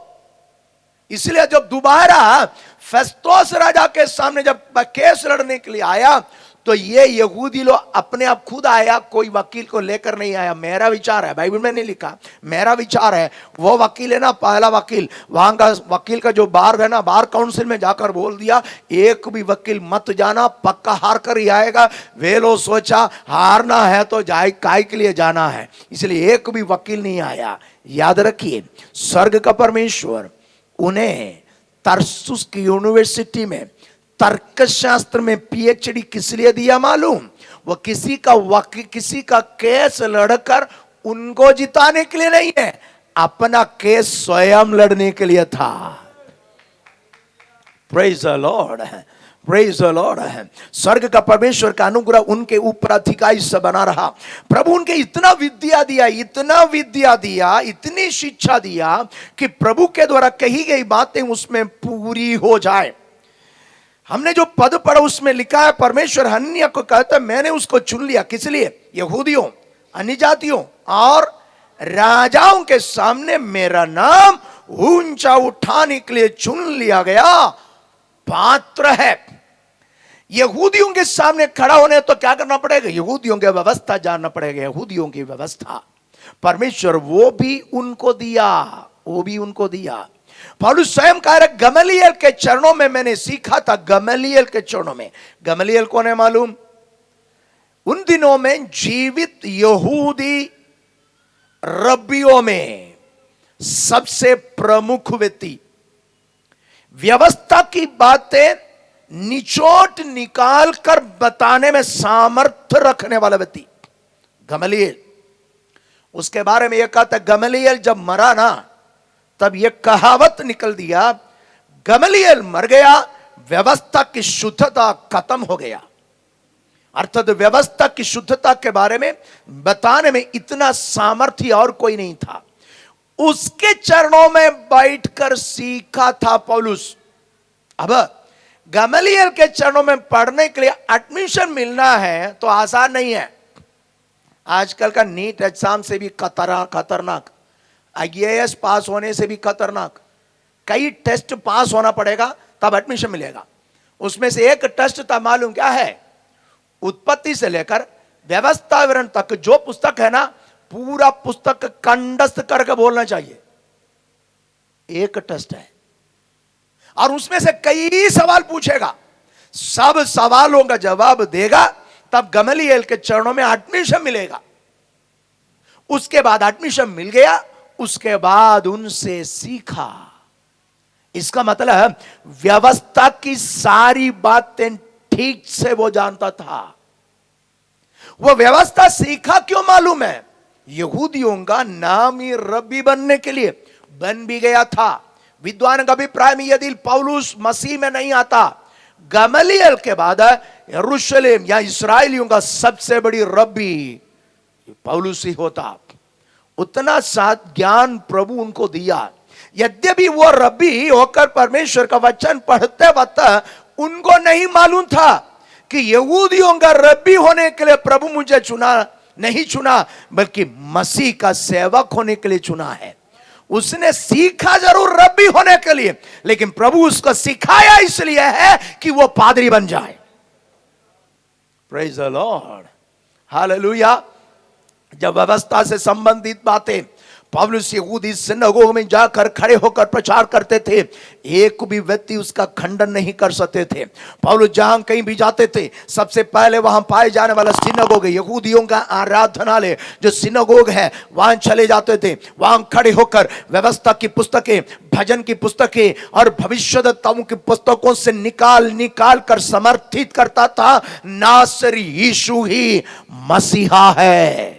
इसलिए जब दोबारा फेस्तोस राजा के सामने जब केस लड़ने के लिए आया तो ये यहूदी लोग अपने आप खुद आया, कोई वकील को लेकर नहीं आया। मेरा विचार है, बाइबल में नहीं लिखा, मेरा विचार है, वो वकील है ना, पहला वकील, वहां का वकील का जो बार है ना, बार काउंसिल में जाकर बोल दिया एक भी वकील मत जाना, पक्का हार कर ही आएगा। वे लोग सोचा हारना है तो जाए, काय के लिए जाना है, इसलिए एक भी वकील नहीं आया। याद रखिए, स्वर्ग का परमेश्वर उन्हें तरसुस की यूनिवर्सिटी में तर्कशास्त्र में पीएचडी किस लिए दिया मालूम? वो किसी का केस लड़कर उनको जिताने के लिए नहीं है, अपना केस स्वयं लड़ने के लिए था। Praise the Lord, praise the Lord. स्वर्ग का परमेश्वर का अनुग्रह उनके ऊपर अधिकारी से बना रहा। प्रभु उनके इतना विद्या दिया, इतनी शिक्षा दिया कि प्रभु के द्वारा कही गई बातें उसमें पूरी हो जाए। हमने जो पद पढ़ा उसमें लिखा है, परमेश्वर हनन्याह को कहता है मैंने उसको चुन लिया। किस लिए? यहूदियों, अन्य जातियों और राजाओं के सामने मेरा नाम ऊंचा उठाने के लिए चुन लिया गया पात्र है। यहूदियों के सामने खड़ा होने तो क्या करना पड़ेगा? यहूदियों की व्यवस्था जानना पड़ेगा। यहूदियों की व्यवस्था परमेश्वर वो भी उनको दिया। पौलुस स्वयं कह रहे गमलीएल के चरणों में मैंने सीखा था। गमलीएल के चरणों में, गमलीएल कौन है मालूम? उन दिनों में जीवित यहूदी रब्बियों में सबसे प्रमुख व्यक्ति, व्यवस्था की बातें निचोड़ निकाल कर बताने में सामर्थ्य रखने वाला व्यक्ति गमलीएल। उसके बारे में यह कहता, गमलीएल जब मरा ना तब यह कहावत निकल दिया, गमलीएल मर गया, व्यवस्था की शुद्धता खत्म हो गया। अर्थात व्यवस्था की शुद्धता के बारे में बताने में इतना सामर्थ्य और कोई नहीं था। उसके चरणों में बैठकर सीखा था पौलुस। अब गमलीएल के चरणों में पढ़ने के लिए एडमिशन मिलना है तो आसान नहीं है। आजकल का नीट एग्जाम से भी खतरनाक, आईएएस पास होने से भी खतरनाक, कई टेस्ट पास होना पड़ेगा तब एडमिशन मिलेगा। उसमें से एक टेस्ट था मालूम क्या है? उत्पत्ति से लेकर व्यवस्था विवरण तक जो पुस्तक है ना, पूरा पुस्तक कंठस्थ करके बोलना चाहिए। एक टेस्ट है और उसमें से कई सवाल पूछेगा, सब सवालों का जवाब देगा तब गमलीएल के चरणों में एडमिशन मिलेगा। उसके बाद एडमिशन मिल गया, उसके बाद उनसे सीखा। इसका मतलब व्यवस्था की सारी बातें ठीक से वो जानता था। वो व्यवस्था सीखा क्यों मालूम है? यहूदियों का नामी रब्बी बनने के लिए बन भी गया था। विद्वान का अभिप्राय में यदि पौलुस मसीह में नहीं आता, गमलीएल के बाद यरूशलेम या इस्राएलियों का सबसे बड़ी रब्बी पौलुस ही होता। उतना सा ज्ञान प्रभु उनको दिया। यद्यपि वो रब्बी होकर परमेश्वर का वचन पढ़ते वक्त उनको नहीं मालूम था कि यहूदियों का रब्बी होने के लिए प्रभु मुझे नहीं चुना, बल्कि मसीह का सेवक होने के लिए चुना है। उसने सीखा जरूर रब्बी होने के लिए, लेकिन प्रभु उसको सिखाया इसलिए है कि वो पादरी बन जाए। Praise the Lord, hallelujah. जब व्यवस्था से संबंधित बातें पौलुस यहूदी सिनगोग में जाकर खड़े होकर प्रचार करते थे, एक भी व्यक्ति उसका खंडन नहीं कर सकते थे। पौलुस जहां कहीं भी जाते थे, सबसे पहले वहां पाए जाने वाला सिनगोग, यहूदियों का आराधनालय जो सिनगोग है, वहां चले जाते थे। वहां खड़े होकर व्यवस्था की पुस्तकें, भजन की पुस्तकें और भविष्यद्वक्ताओं की पुस्तकों से निकाल कर समर्थित करता था, नासरी यीशु ही मसीहा है।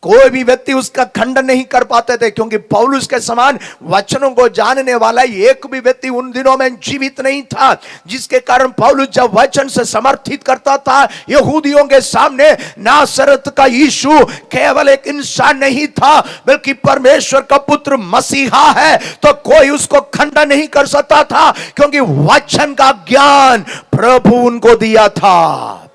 कोई भी व्यक्ति उसका खंडन नहीं कर पाते थे, क्योंकि पौलुस के समान वचनों को जानने वाला एक भी व्यक्ति उन दिनों में जीवित नहीं था। जिसके कारण पौलुस जब वचन से समर्थित करता था यहूदियों के सामने, नासरत का यीशु केवल एक इंसान नहीं था, बल्कि परमेश्वर का पुत्र मसीहा है, तो कोई उसको खंडन नहीं कर सकता था, क्योंकि वचन का ज्ञान प्रभु उनको दिया था।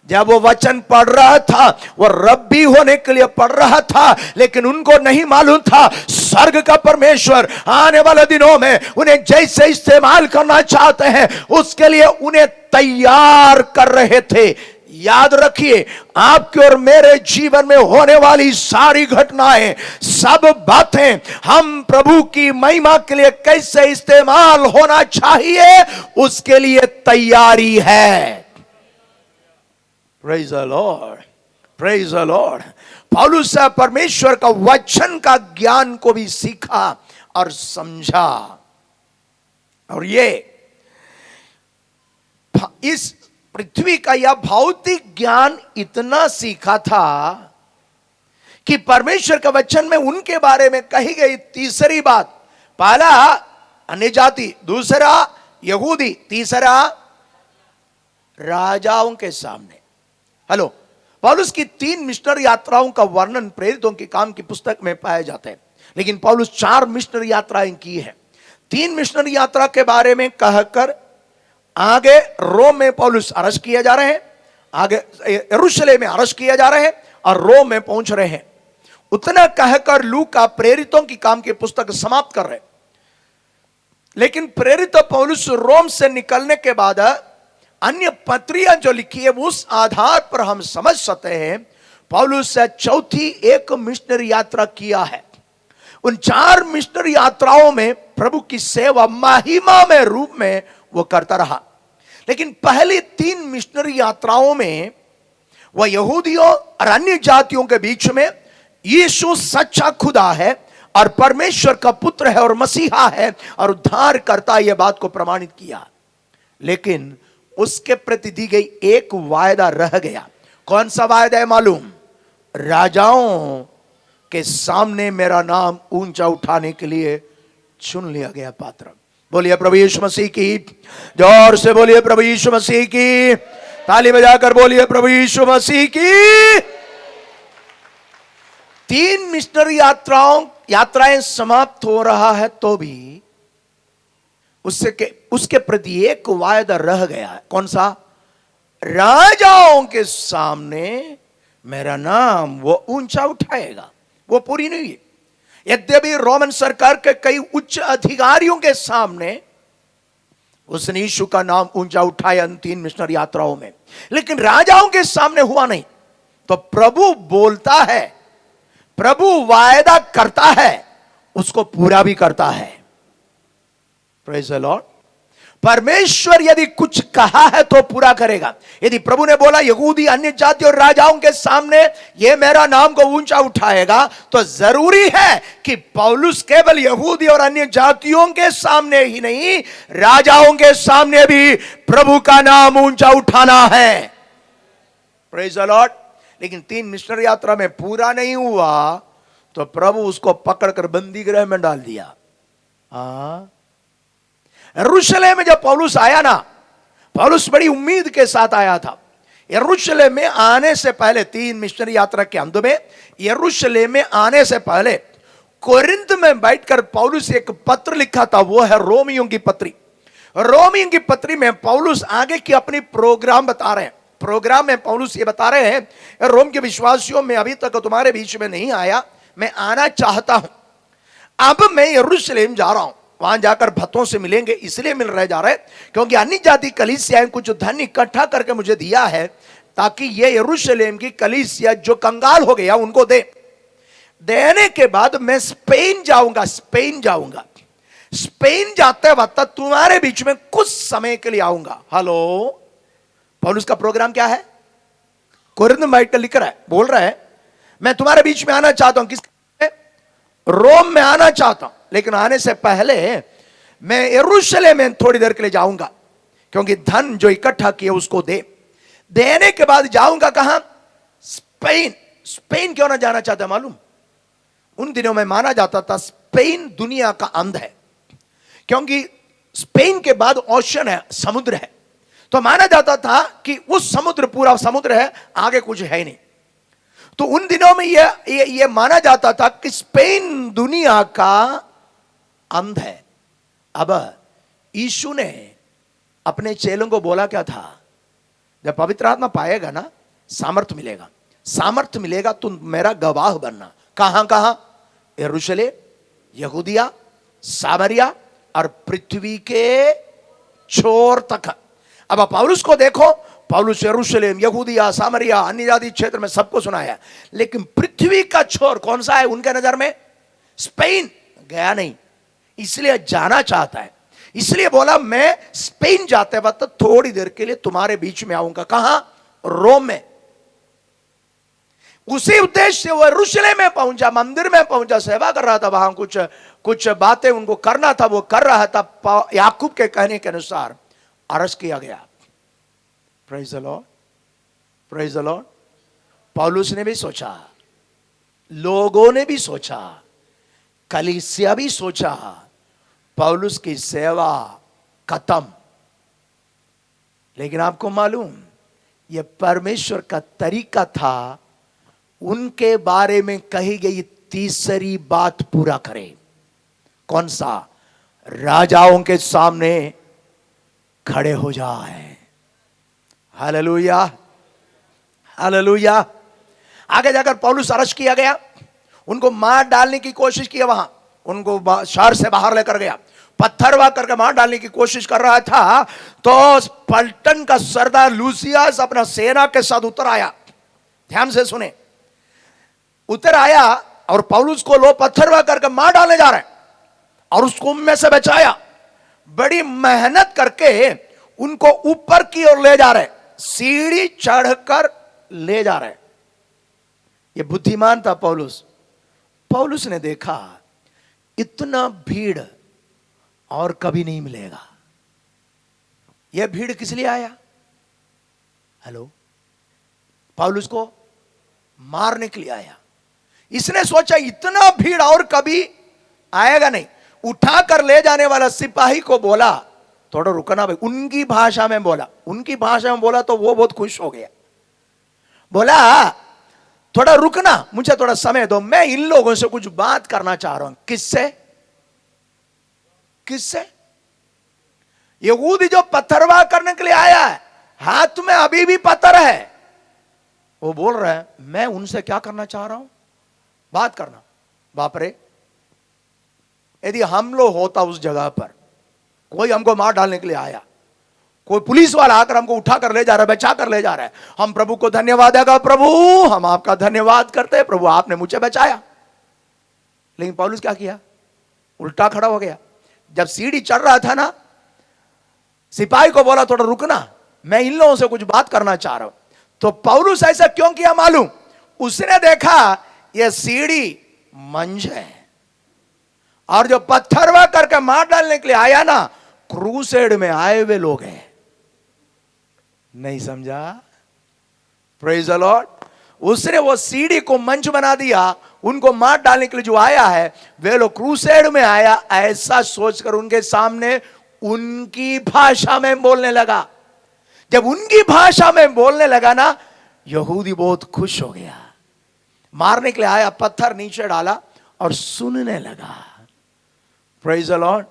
जब वो वचन पढ़ रहा था, वो रब्बी होने के लिए पढ़ रहा था, लेकिन उनको नहीं मालूम था स्वर्ग का परमेश्वर आने वाले दिनों में उन्हें जैसे इस्तेमाल करना चाहते हैं, उसके लिए उन्हें तैयार कर रहे थे। याद रखिए, आपके और मेरे जीवन में होने वाली सारी घटनाएं, सब बातें हम प्रभु की महिमा के लिए कैसे इस्तेमाल होना चाहिए, उसके लिए तैयारी है। Praise the Lord, praise the Lord। पौलुस परमेश्वर का वचन का ज्ञान को भी सीखा और समझा, और ये इस पृथ्वी का यह भौतिक ज्ञान इतना सीखा था कि परमेश्वर के वचन में उनके बारे में कही गई तीसरी बात, पहला अन्य जाति, दूसरा यहूदी, तीसरा राजाओं के सामने। हेलो, पौलुस की 3 मिशनरी यात्राओं का वर्णन प्रेरितों के काम की पुस्तक में पाया जाता है, लेकिन पौलुस 4 मिशनरी यात्राएं की है। 3 मिशनरी यात्रा के बारे में कहकर आगे रोम में पौलुस अरेस्ट किए जा रहे हैं, आगे यरूशलेम में अरेस्ट किए जा रहे हैं और रोम में पहुंच रहे हैं। उतना कहकर लूका प्रेरितों की काम की पुस्तक समाप्त कर रहे। लेकिन प्रेरित पौलुस रोम से निकलने के बाद अन्य पत्रियां जो लिखी है, उस आधार पर हम समझ सकते हैं पौलुस से चौथी एक मिशनरी यात्रा किया है। उन 4 मिशनरी यात्राओं में प्रभु की सेवा महिमा में रूप में वो करता रहा, लेकिन पहली 3 मिशनरी यात्राओं में वह यहूदियों और अन्य जातियों के बीच में यीशु सच्चा खुदा है और परमेश्वर का पुत्र है और मसीहा है और उद्धार करता, यह बात को प्रमाणित किया। लेकिन उसके प्रति दी गई एक वायदा रह गया। कौन सा वायदा है मालूम? राजाओं के सामने मेरा नाम ऊंचा उठाने के लिए चुन लिया गया पात्र। बोलिए प्रभु यीशु मसीह की, जोर से बोलिए प्रभु यीशु मसीह की, ताली बजाकर बोलिए प्रभु यीशु मसीह की। 3 मिशनरी यात्राएं समाप्त हो रहा है, तो भी उसके प्रति एक वायदा रह गया है। कौन सा? राजाओं के सामने मेरा नाम वो ऊंचा उठाएगा। वो पूरी नहीं है। यद्यपि रोमन सरकार के कई उच्च अधिकारियों के सामने उसने यीशु का नाम ऊंचा उठाया इन 3 मिशनरी यात्राओं में, लेकिन राजाओं के सामने हुआ नहीं। तो प्रभु बोलता है, प्रभु वायदा करता है, उसको पूरा भी करता है। Praise the Lord. परमेश्वर यदि कुछ कहा है तो पूरा करेगा। यदि प्रभु ने बोला यहूदी अन्य जाति और राजाओं के सामने ये मेरा नाम को ऊंचा उठाएगा, तो जरूरी है कि पौलुस केवल यहूदी और अन्य जातियों के सामने ही नहीं, राजाओं के सामने भी प्रभु का नाम ऊंचा उठाना है। Praise the Lord. लेकिन 3 मिशनरी यात्रा में पूरा नहीं हुआ तो प्रभु उसको पकड़कर बंदी गृह में डाल दिया। यरूशलेम में जब पौलुस आया ना, पौलुस बड़ी उम्मीद के साथ आया था। यरूशलेम में आने से पहले 3 मिशनरी यात्रा के अंत में यरूशलेम में आने से पहले कोरिन्थ में बैठकर पौलुस एक पत्र लिखा था, वो है रोमियों की पत्री। रोमियों की पत्री में पौलुस आगे की अपनी प्रोग्राम बता रहे हैं। प्रोग्राम में पौलुस ये बता रहे हैं, रोम के विश्वासियों में अभी तक तुम्हारे बीच में नहीं आया, मैं आना चाहता हूं। अब मैं यरूशलेम जा रहा हूं, वहां जाकर भक्तों से मिलेंगे, इसलिए मिल रहे जा रहे क्योंकि अन्य जाति कलीसियाएं कुछ धन इकट्ठा करके मुझे दिया है ताकि ये यरूशलेम की कलीसिया जो कंगाल हो गया उनको दे। देने के बाद मैं स्पेन जाऊंगा। स्पेन जाते वक्त तुम्हारे बीच में कुछ समय के लिए आऊंगा। हेलो, पौलुस का प्रोग्राम क्या है? कोरिन्थ में बैठकर लिख रहा है, बोल रहा है मैं तुम्हारे बीच में आना चाहता हूं। किस? रोम में आना चाहता हूं, लेकिन आने से पहले मैं यरूशलेम में थोड़ी देर के लिए जाऊंगा क्योंकि धन जो इकट्ठा किया उसको देने के बाद जाऊंगा कहां? स्पेन। स्पेन क्यों ना जाना चाहता मालूम? उन दिनों में माना जाता था स्पेन दुनिया का अंत है, क्योंकि स्पेन के बाद ओशन है, समुद्र है। तो माना जाता था कि उस समुद्र पूरा समुद्र है, आगे कुछ है नहीं। तो उन दिनों में यह माना जाता था कि स्पेन दुनिया का अंत है। अब यीशु ने अपने चेलों को बोला क्या था? जब पवित्र आत्मा पाएगा ना, सामर्थ मिलेगा। सामर्थ मिलेगा तुम मेरा गवाह बनना। कहां कहां? यरूशलेम, यहूदिया, सामरिया और पृथ्वी के छोर तक। अब पौलुस को देखो, पौलुस यरूशलेम, यहूदिया, सामरिया, अन्य जाति क्षेत्र में सबको सुनाया, लेकिन पृथ्वी का छोर कौन सा है उनके नजर में? स्पेन। गया नहीं, इसलिए जाना चाहता है। इसलिए बोला मैं स्पेन जाते वक्त थोड़ी देर के लिए तुम्हारे बीच में आऊंगा। कहां? रोम में। उसी उद्देश्य से वो यरूशलेम में पहुंचा, मंदिर में पहुंचा, सेवा कर रहा था। वहां कुछ बातें उनको करना था, वो कर रहा था। याकूब के कहने के अनुसार अरेस्ट किया गया। Praise the Lord, praise the Lord. पौलुस ने भी सोचा, लोगों ने भी सोचा, कलीसिया भी सोचा पौलुस की सेवा खत्म। लेकिन आपको मालूम, यह परमेश्वर का तरीका था उनके बारे में कही गई तीसरी बात पूरा करे। कौन सा? राजाओं के सामने खड़े हो जाए। Hallelujah, hallelujah. आगे जाकर पौलुस अरेस्ट किया गया, उनको मार डालने की कोशिश की। वहां उनको शहर से बाहर लेकर गया, पत्थरवा करके मार डालने की कोशिश कर रहा था। तो पलटन का सरदार लूसियस अपना सेना के साथ उतर आया। ध्यान से सुने, उतर आया और पौलुस को लो पत्थरवा करके मार डालने जा रहे हैं और उसको उनमें से बचाया। बड़ी मेहनत करके उनको ऊपर की ओर ले जा रहे, सीढ़ी चढ़कर ले जा रहे। ये बुद्धिमान था पौलुस। पौलुस ने देखा इतना भीड़ और कभी नहीं मिलेगा। यह भीड़ किस लिए आया? हेलो, पौलुस को मारने के लिए आया। इसने सोचा इतना भीड़ और कभी आएगा नहीं। उठाकर ले जाने वाला सिपाही को बोला थोड़ा रुकना भाई, उनकी भाषा में बोला। उनकी भाषा में बोला तो वो बहुत खुश हो गया। बोला थोड़ा रुकना, मुझे थोड़ा समय दो, मैं इन लोगों से कुछ बात करना चाह रहा हूं। किससे? किससे? यहूदी जो पत्थरवाह करने के लिए आया है, हाथ में अभी भी पत्थर है। वो बोल रहा है मैं उनसे क्या करना चाह रहा हूं? बात करना। बाप रे, यदि हम लोग होता उस जगह पर, कोई हमको मार डालने के लिए आया, कोई पुलिस वाला आकर हमको उठा कर ले जा रहा है, बचा कर ले जा रहा है, हम प्रभु को धन्यवाद देगा, प्रभु हम आपका धन्यवाद करते हैं, प्रभु आपने मुझे बचाया। लेकिन पौलुस क्या किया? उल्टा खड़ा हो गया। जब सीढ़ी चढ़ रहा था ना, सिपाही को बोला थोड़ा रुकना, मैं इन लोगों से कुछ बात करना चाह रहा हूं। तो पौलुस ऐसा क्यों किया मालूम? उसने देखा यह सीढ़ी मंझ है और जो पत्थरवा करके मार डालने के लिए आया ना, क्रूसेड में आए हुए लोग हैं। नहीं समझा? Praise the Lord. उसने वो सीढ़ी को मंच बना दिया, उनको मार डालने के लिए जो आया है वे लोग क्रूसेड में आया, ऐसा सोचकर उनके सामने उनकी भाषा में बोलने लगा। जब उनकी भाषा में बोलने लगा ना, यहूदी बहुत खुश हो गया। मारने के लिए आया, पत्थर नीचे डाला और सुनने लगा। Praise the Lord.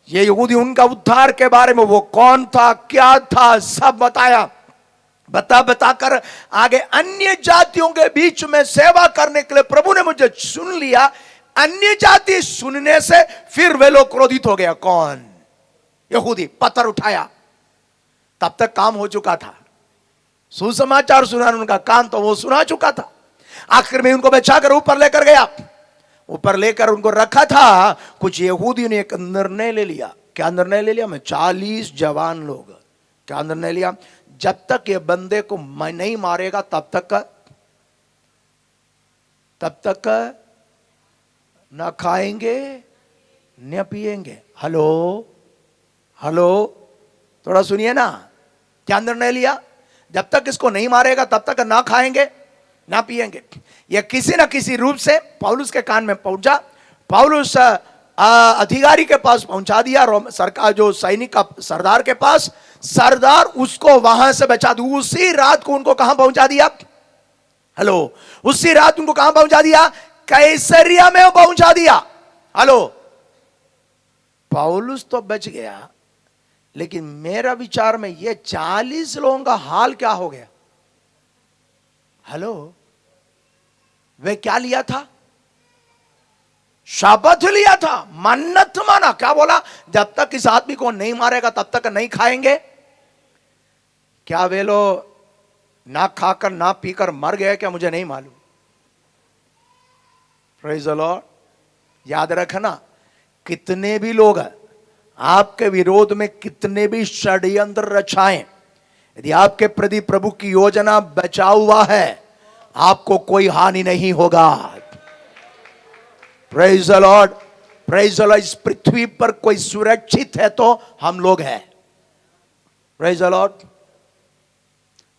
ये यहूदी उनका उद्धार के बारे में, वो कौन था, क्या था, सब बताया। बताकर आगे अन्य जातियों के बीच में सेवा करने के लिए प्रभु ने मुझे चुन लिया। अन्य जाति सुनने से फिर वे लोग क्रोधित हो गया। कौन? यहूदी। पत्थर उठाया। तब तक काम हो चुका था, सुसमाचार सुनाना उनका काम तो वो सुना चुका था। आखिर में उनको बचाकर ऊपर लेकर गया। ऊपर लेकर उनको रखा था। कुछ यहूदियों ने एक निर्णय ले लिया। क्या निर्णय ले लिया? मैं 40 जवान लोग, क्या निर्णय लिया? जब तक ये बंदे को नहीं मारेगा तब तक ना खाएंगे न पिएंगे। हेलो हेलो, थोड़ा सुनिए ना। क्या निर्णय लिया? जब तक इसको नहीं मारेगा तब तक ना खाएंगे ना पिएंगे। यह किसी ना किसी रूप से पौलुस के कान में पहुंचा। पौलुस अधिकारी के पास पहुंचा दिया, सरकार जो सैनिक का सरदार के पास। सरदार उसको वहां से बचा दू। उसी रात को उनको कहां पहुंचा दिया? हेलो, उसी रात उनको कहां पहुंचा दिया? कैसरिया में पहुंचा दिया। हेलो, पौलुस तो बच गया, लेकिन मेरा विचार में ये 40 लोगों का हाल क्या हो गया? हेलो, वे क्या लिया था? शपथ लिया था, मन्नत माना। क्या बोला? जब तक इस आदमी को नहीं मारेगा तब तक नहीं खाएंगे। क्या वे लोग ना खाकर ना पीकर मर गए क्या? मुझे नहीं मालूम। Praise the Lord. याद रखना, कितने भी लोग आपके विरोध में कितने भी षड्यंत्र रचाएं, यदि आपके प्रति प्रभु की योजना बचा हुआ है, आपको कोई हानि नहीं होगा। Praise the Lord, praise the Lord. इस पृथ्वी पर कोई सुरक्षित है तो हम लोग हैं। Praise the Lord.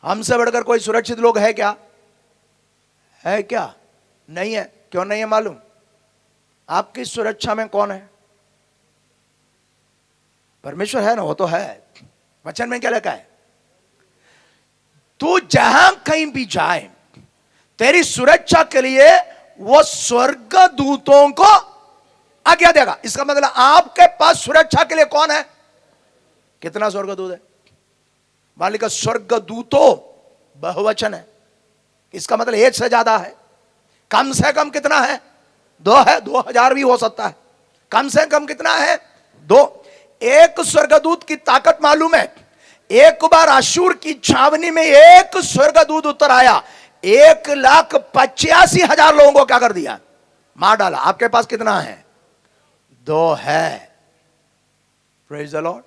हमसे बढ़कर कोई सुरक्षित लोग है क्या? है क्या? नहीं है। क्यों नहीं है मालूम? आपकी सुरक्षा में कौन है? परमेश्वर है ना, वो तो है। वचन में क्या लिखा है? तू जहां कहीं भी जाए, तेरी सुरक्षा के लिए वो स्वर्गदूतों को आज्ञा देगा। इसका मतलब आपके पास सुरक्षा के लिए कौन है? कितना स्वर्गदूत है? मालिक स्वर्गदूतों बहुवचन है। इसका मतलब एक से ज्यादा है। कम से कम कितना है? 2 है। 2000 भी हो सकता है। कम से कम कितना है? 2। एक स्वर्गदूत की ताकत मालूम है? एक बार अशूर की छावनी में एक स्वर्गदूत उतर आया, 1,85,000 लोगों को क्या कर दिया? मार डाला। आपके पास कितना है? 2 है। Praise the Lord.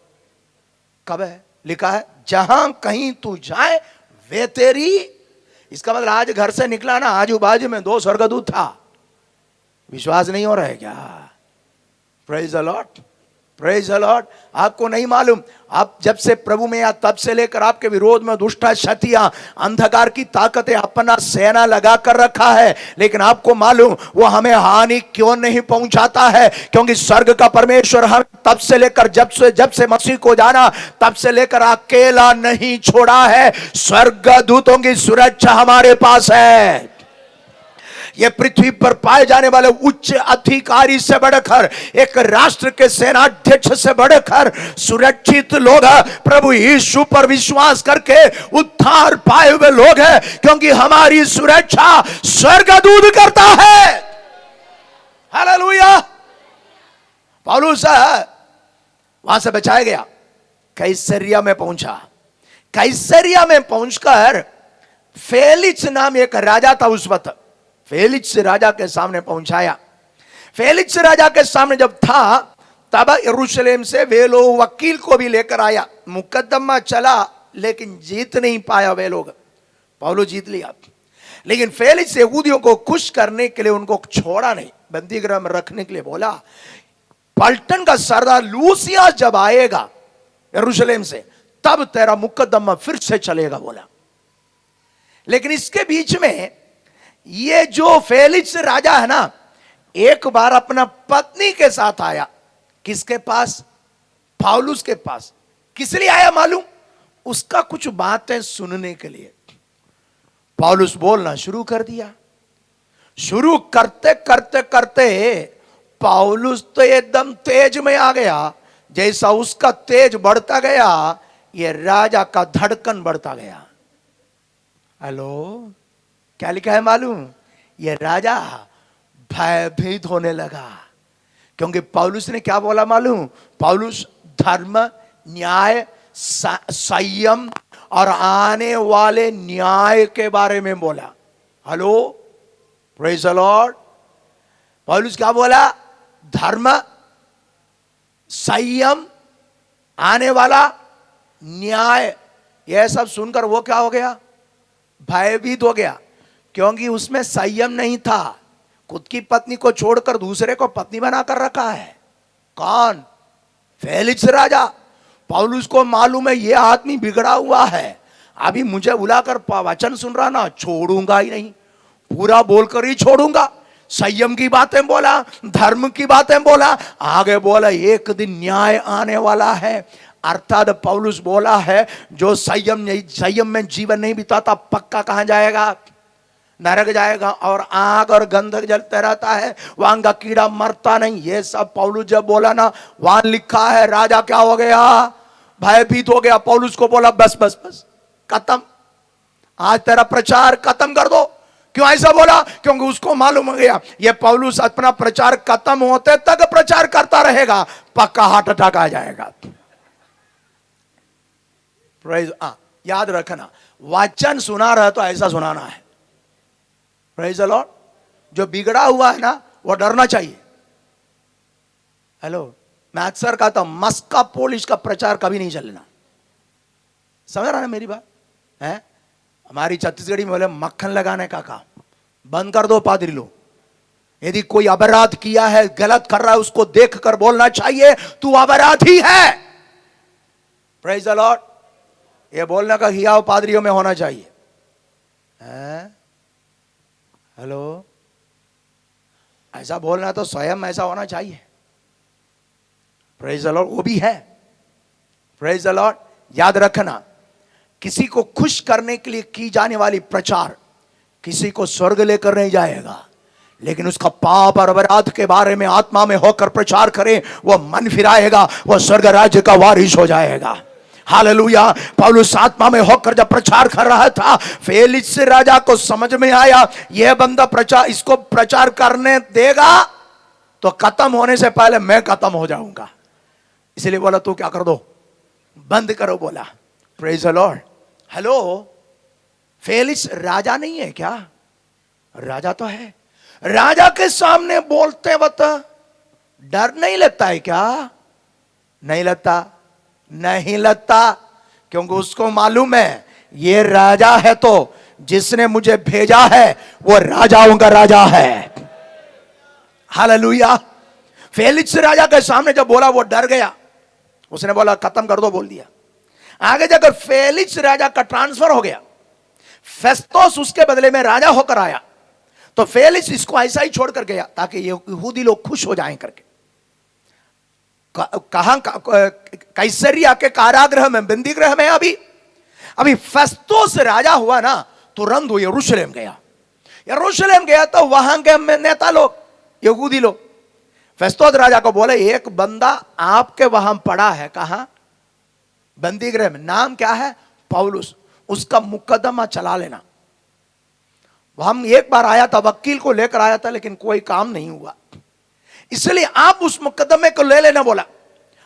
कब है? लिखा है जहां कहीं तू जाए वे तेरी। इसका मतलब आज घर से निकला ना, आजू बाजू में 2 स्वर्गदूत था। विश्वास नहीं हो रहा है क्या? Praise the Lord, praise the Lord. आपको नहीं मालूम, आप जब से प्रभु में या तब से लेकर आपके विरोध में दुष्ट शक्तियां, अंधकार की ताकतें अपना सेना लगा कर रखा है, लेकिन आपको मालूम वो हमें हानि क्यों नहीं पहुंचाता है? क्योंकि स्वर्ग का परमेश्वर हम तब से लेकर जब से मसीह को जाना तब से लेकर अकेला नहीं छोड़ा है। स्वर्गदूतों की सुरक्षा हमारे पास है। ये पृथ्वी पर पाए जाने वाले उच्च अधिकारी से बढ़कर, एक राष्ट्र के सेनाध्यक्ष से बढ़कर सुरक्षित लोग प्रभु यीशु पर विश्वास करके उद्धार पाए हुए लोग हैं, क्योंकि हमारी सुरक्षा स्वर्गदूत करता है। हालेलुया। पौलुस वहां से बचाया गया, कैसरिया में पहुंचा। कैसरिया में पहुंचकर फेलिक्स नाम एक राजा था उस वक्त, फेलिक्स राजा के सामने पहुंचाया। फेलिक्स राजा के सामने जब था तब यरूशलेम से वे लोग वकील को भी लेकर आया। मुकदमा चला लेकिन जीत नहीं पाया वे लोग। पौलुस जीत लिया, लेकिन फेलिक्स यहूदियों को खुश करने के लिए उनको छोड़ा नहीं, बंदी गृह में रखने के लिए बोला। पलटन का सरदार लूसिया जब आएगा यरूशलेम से, तब तेरा मुकदमा फिर से चलेगा बोला। लेकिन इसके बीच में ये जो फेलिक्स राजा है ना, एक बार अपना पत्नी के साथ आया। किसके पास? पौलुस के पास। किस लिए आया मालूम? उसका कुछ बातें सुनने के लिए। पौलुस बोलना शुरू कर दिया। शुरू करते करते करते पौलुस तो एकदम तेज में आ गया। जैसा उसका तेज बढ़ता गया, ये राजा का धड़कन बढ़ता गया। हेलो, क्या लिखा है मालूम? ये राजा भयभीत होने लगा, क्योंकि पौलुस ने क्या बोला मालूम? पौलुस धर्म, न्याय, संयम और आने वाले न्याय के बारे में बोला। Hello, praise the Lord. पौलुस क्या बोला? धर्म, संयम, आने वाला न्याय। यह सब सुनकर वो क्या हो गया? भयभीत हो गया, क्योंकि उसमें संयम नहीं था। खुद की पत्नी को छोड़कर दूसरे को पत्नी बनाकर रखा है। कौन? फेलिक्स राजा। पौलुस को मालूम है ये आदमी बिगड़ा हुआ है, अभी मुझे बुलाकर वचन सुन रहा ना, छोड़ूंगा ही नहीं, पूरा बोलकर ही छोड़ूंगा। संयम की बातें बोला, धर्म की बातें बोला, आगे बोला एक दिन न्याय आने वाला है। अर्थात पौलुस बोला है जो संयम में जीवन नहीं बिताता पक्का कहां जाएगा? नरक जाएगा। और आग और गंधक जलता रहता है, वहां का कीड़ा मरता नहीं। ये सब पौलुस जब बोला ना, वहां लिखा है राजा क्या हो गया? भयभीत हो गया। पौलुस को बोला बस बस बस, खत्म, आज तेरा प्रचार खत्म कर दो। क्यों ऐसा बोला? क्योंकि उसको मालूम हो गया ये पौलुस अपना प्रचार खत्म होते तक प्रचार करता रहेगा, पक्का हार्ट अटैक आ जाएगा। याद रखना, वचन सुना रहा तो ऐसा सुनाना है। Praise the Lord. जो बिगड़ा हुआ है ना, वो डरना चाहिए। हेलो, मैं अक्सर कहता हूं मस्का पोलिश का प्रचार कभी नहीं चलना। समझ रहा ना मेरी बात है? हमारी छत्तीसगढ़ी में बोले मक्खन लगाने का काम बंद कर दो पादरी लोग। यदि कोई अपराध किया है, गलत कर रहा है, उसको देखकर बोलना चाहिए तू अपराधी है। Praise the Lord. ये बोलने का हियाव पादरियों में होना चाहिए। हेलो, ऐसा बोलना तो स्वयं ऐसा होना चाहिए। Praise the Lord. वो भी है। Praise the Lord. याद रखना, किसी को खुश करने के लिए की जाने वाली प्रचार किसी को स्वर्ग लेकर नहीं जाएगा, लेकिन उसका पाप और अपराध के बारे में आत्मा में होकर प्रचार करें, वो मन फिराएगा, वो स्वर्ग राज्य का वारिस हो जाएगा। हालेलुया। पौलुस आत्मा में होकर जब प्रचार कर रहा था, फेलिक्स राजा को समझ में आया यह बंदा इसको प्रचार करने देगा तो खत्म होने से पहले मैं खत्म हो जाऊंगा। इसलिए बोला तू क्या कर दो, बंद करो बोला। Praise the Lord. Hello, Felix Raja नहीं है क्या? राजा तो है। राजा के सामने बोलते वक्त डर नहीं लगता है क्या? नहीं लगता, नहीं लगता, क्योंकि उसको मालूम है ये राजा है तो जिसने मुझे भेजा है वो राजाओं का राजा है। हालेलुया। फेलिक्स राजा के सामने जब बोला वो डर गया, उसने बोला खत्म कर दो, बोल दिया। आगे जाकर फेलिक्स राजा का ट्रांसफर हो गया, फेस्तोस उसके बदले में राजा होकर आया, तो फेलिक्स इसको ऐसा ही छोड़कर गया ताकि ये यहूदी लोग खुश हो जाएं करके। कहां? कैसरिया के कारागृह में, बंदी गृह में। अभी फेस्तोस राजा हुआ ना, तुरंत वो यरूशलेम गया। यरूशलेम गया तो वहां के नेता लोग, यहूदी लोग, फेस्तोस राजा को बोले एक बंदा आपके वहां पड़ा है। कहां? बंदी गृह में। नाम क्या है? पौलुस। उसका मुकदमा चला लेना। हम एक बार आया था, वकील को लेकर आया था, लेकिन कोई काम नहीं हुआ, इसलिए आप उस मुकदमे को ले लेना बोला।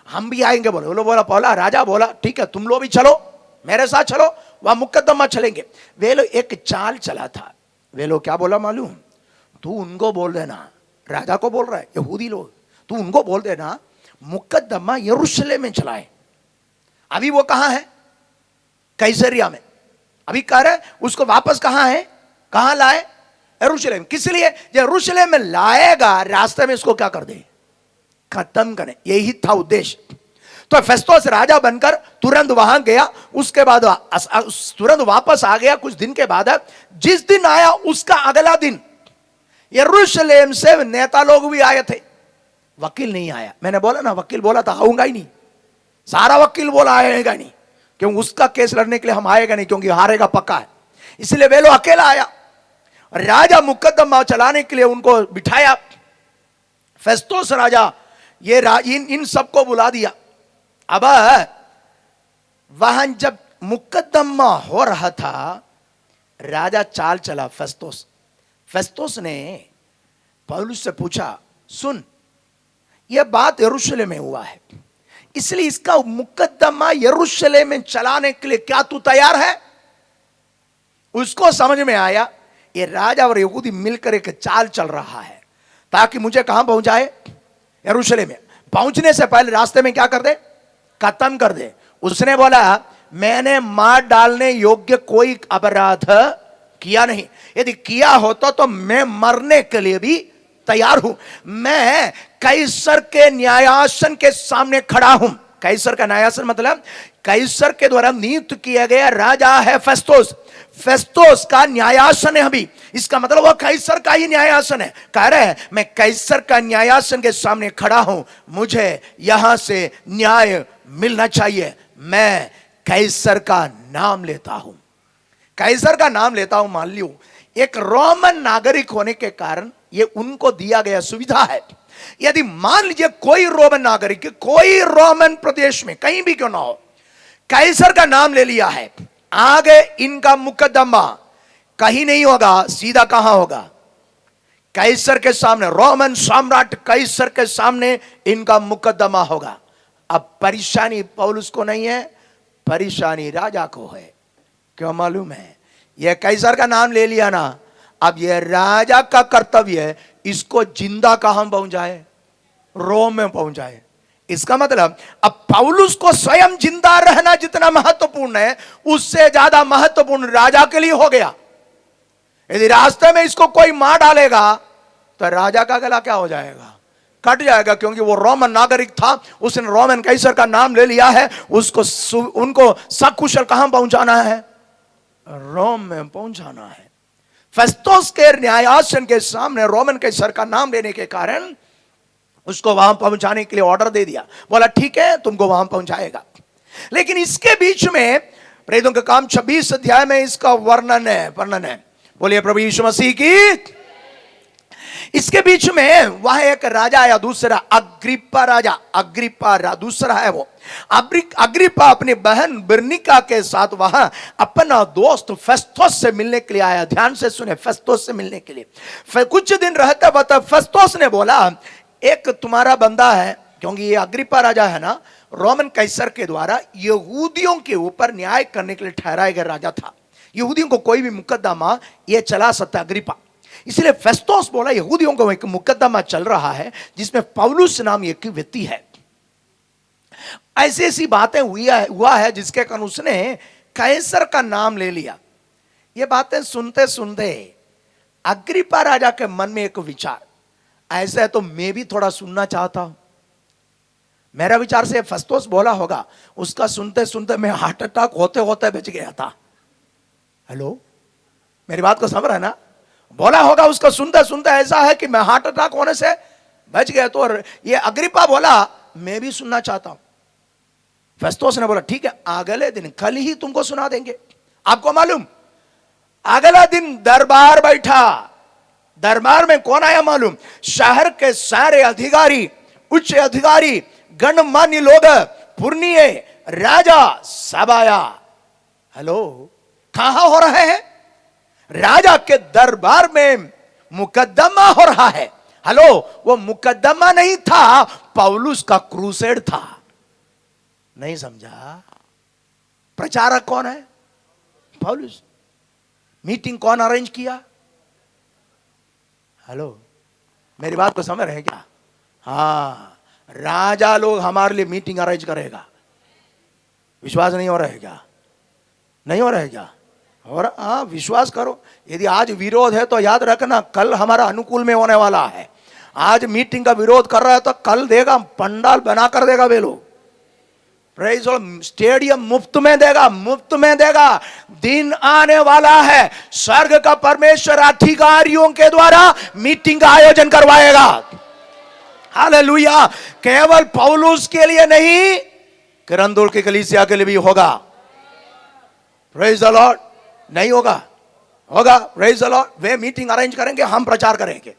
हम भी आएंगे बोले। वो लोग बोला राजा बोला ठीक है तुम लोग भी चलो, मेरे साथ चलो, वह मुकदमा चलेंगे। वे लोग एक चाल चला था। वे लोग क्या बोला मालूम? तू उनको बोल देना, राजा को बोल रहा है, यहूदी लोग, तू उनको बोल देना मुकदमा यरूशलेम में चलाए। अभी वो कहां है? कैसरिया में। अभी कह रहे उसको वापस कहां है, कहां लाए? यरूशलेम। किस लिए? यरूशलेम में लाएगा, रास्ते में इसको क्या कर दे? खत्म करें। यही था उद्देश्य। तो फेस्तोस राजा बनकर तुरंत वहां गया, उसके बाद तुरंत वापस आ गया। कुछ दिन के बाद जिस दिन आया उसका अगला दिन यरूशलेम से नेता लोग भी आए थे, वकील नहीं आया। मैंने बोला ना, वकील बोला था आऊंगा ही नहीं, सारा वकील बोला आएगा नहीं, क्योंकि उसका केस लड़ने के लिए हम आएगा नहीं, क्योंकि हारेगा पक्का है। इसलिए वे लोग अकेला आया। राजा मुकदमा चलाने के लिए उनको बिठाया। फेस्तोस राजा ये इन सबको बुला दिया। अब वहां जब मुकदमा हो रहा था, राजा चाल चला फेस्तोस ने पौलुस से पूछा, सुन, यह बात यरूशलेम में हुआ है, इसलिए इसका मुकदमा यरूशलेम में चलाने के लिए क्या तू तैयार है? उसको समझ में आया ये राजा और यहूदी मिलकर एक चाल चल रहा है, ताकि मुझे कहां पहुंचाए? यरूशलेम में। पहुंचने से पहले रास्ते में क्या कर दे? खत्म कर दे। उसने बोला, मैंने मार डालने योग्य कोई अपराध किया नहीं। यदि किया होता तो मैं मरने के लिए भी तैयार हूं। मैं कैसर के न्यायासन के सामने खड़ा हूं। कैसर का न्यायासन मतलब कैसर के द्वारा नियुक्त किया गया राजा है फेस्तोस। फेस्तोस का न्यायासन है अभी। इसका मतलब वो कैसर का ही न्यायासन है। कह रहे हैं, मैं कैसर का न्यायासन के सामने खड़ा हूं, मुझे यहां से न्याय मिलना चाहिए। मैं कैसर का नाम लेता हूं। कैसर का नाम लेता हूं मान लियो, एक रोमन नागरिक होने के कारण ये उनको दिया गया सुविधा है। यदि मान लीजिए कोई रोमन नागरिक कोई रोमन प्रदेश में कहीं भी क्यों ना हो, कैसर का नाम ले लिया है, आगे इनका मुकदमा कहीं नहीं होगा, सीधा कहां होगा? कैसर के सामने, रोमन सम्राट कैसर के सामने इनका मुकदमा होगा। अब परेशानी पौलुस को नहीं है, परेशानी राजा को है। क्यों मालूम है? यह कैसर का नाम ले लिया ना, अब यह राजा का कर्तव्य है इसको जिंदा कहां पहुंचाए? रोम में पहुंचाए। इसका मतलब अब पौलुस को स्वयं जिंदा रहना जितना महत्वपूर्ण है, उससे ज्यादा महत्वपूर्ण राजा के लिए हो गया। यदि रास्ते में इसको कोई मार डालेगा तो राजा का गला क्या हो जाएगा? कट जाएगा, क्योंकि वो रोमन नागरिक था, उसने रोमन कैसर का नाम ले लिया है। उनको सकुशल कहां पहुंचाना है? रोम में पहुंचाना है। फेस्तोस के न्यायासन के सामने रोमन कैसर का नाम लेने के कारण उसको वहां पहुंचाने के लिए ऑर्डर दे दिया। बोला ठीक है, तुमको वहां पहुंचाएगा। लेकिन इसके बीच में प्रेरितों का काम 26 अध्याय में इसका वर्णन है। बोलिए प्रभु यीशु मसीह की। इसके बीच में वह एक राजा आया, दूसरा अग्रिप्पा दूसरा है वो अग्रिप्पा अपनी बहन बिरनिका के साथ वहां अपना दोस्त फेस्तोस से मिलने के लिए आया। ध्यान से सुने, फेस्तोस से मिलने के लिए कुछ दिन रहते वक्त फेस्तोस ने बोला, एक तुम्हारा बंदा है, क्योंकि ये अग्रिप्पा राजा है ना, रोमन कैसर के द्वारा यहूदियों के ऊपर न्याय करने के लिए ठहराया गया राजा था। यहूदियों को कोई भी मुकदमा ये चला सकता अग्रिप्पा। इसलिए फेस्तोस बोला, यहूदियों को एक मुकदमा चल रहा है जिसमें पौलुस नाम एक व्यक्ति है। ऐसी ऐसी बातें हुआ है जिसके कारण उसने कैसर का नाम ले लिया। ये बातें सुनते सुनते अग्रिप्पा राजा के मन में एक विचार, ऐसा है तो मैं भी थोड़ा सुनना चाहता हूं। मेरा विचार से फेस्तोस बोला होगा, उसका सुनते सुनते मैं हार्ट अटैक होते होते बच गया था। हेलो, मेरी बात को समझ रहा है ना? बोला होगा उसका सुनते सुनते ऐसा है कि मैं हार्ट अटैक होने से बच गया। तो ये अग्रिप्पा बोला, मैं भी सुनना चाहता हूं। फेस्तोस ने बोला ठीक है, अगले दिन, कल ही तुमको सुना देंगे। आपको मालूम, अगला दिन दरबार बैठा। दरबार में कौन आया मालूम? शहर के सारे अधिकारी, उच्च अधिकारी, गणमान्य लोग, पुरनीय, राजा सब आया। हेलो, कहां हो रहे हैं? राजा के दरबार में मुकदमा हो रहा है। हेलो, वो मुकदमा नहीं था, पौलुस का क्रूसेड था। नहीं समझा? प्रचारक कौन है? पौलुस। मीटिंग कौन अरेंज किया? हेलो, मेरी बात को समझ रहे हैं क्या? हाँ, राजा लोग हमारे लिए मीटिंग अरेंज करेगा। विश्वास नहीं हो रहा है क्या? नहीं हो रहा है क्या? और हाँ, विश्वास करो। यदि आज विरोध है तो याद रखना कल हमारा अनुकूल में होने वाला है। आज मीटिंग का विरोध कर रहा है तो कल देगा, पंडाल बना कर देगा वे लोग। प्रेज़ लॉर्ड, स्टेडियम मुफ्त में देगा, मुफ्त में देगा। दिन आने वाला है, स्वर्ग का परमेश्वर अधिकारियों के द्वारा मीटिंग का आयोजन करवाएगा। हालेलुया। केवल पौलुस के लिए नहीं, किरंदुल की कलीसिया के लिए भी होगा। Praise the Lord. नहीं होगा? होगा। Praise the Lord. Way meeting arrange करेंगे, हम प्रचार करेंगे।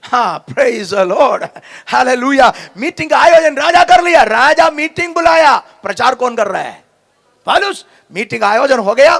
हाँ, praise the Lord, hallelujah. Meeting का आयोजन राजा कर लिया, राजा मीटिंग बुलाया, प्रचार कौन कर रहा है? पौलुस। मीटिंग का आयोजन हो गया।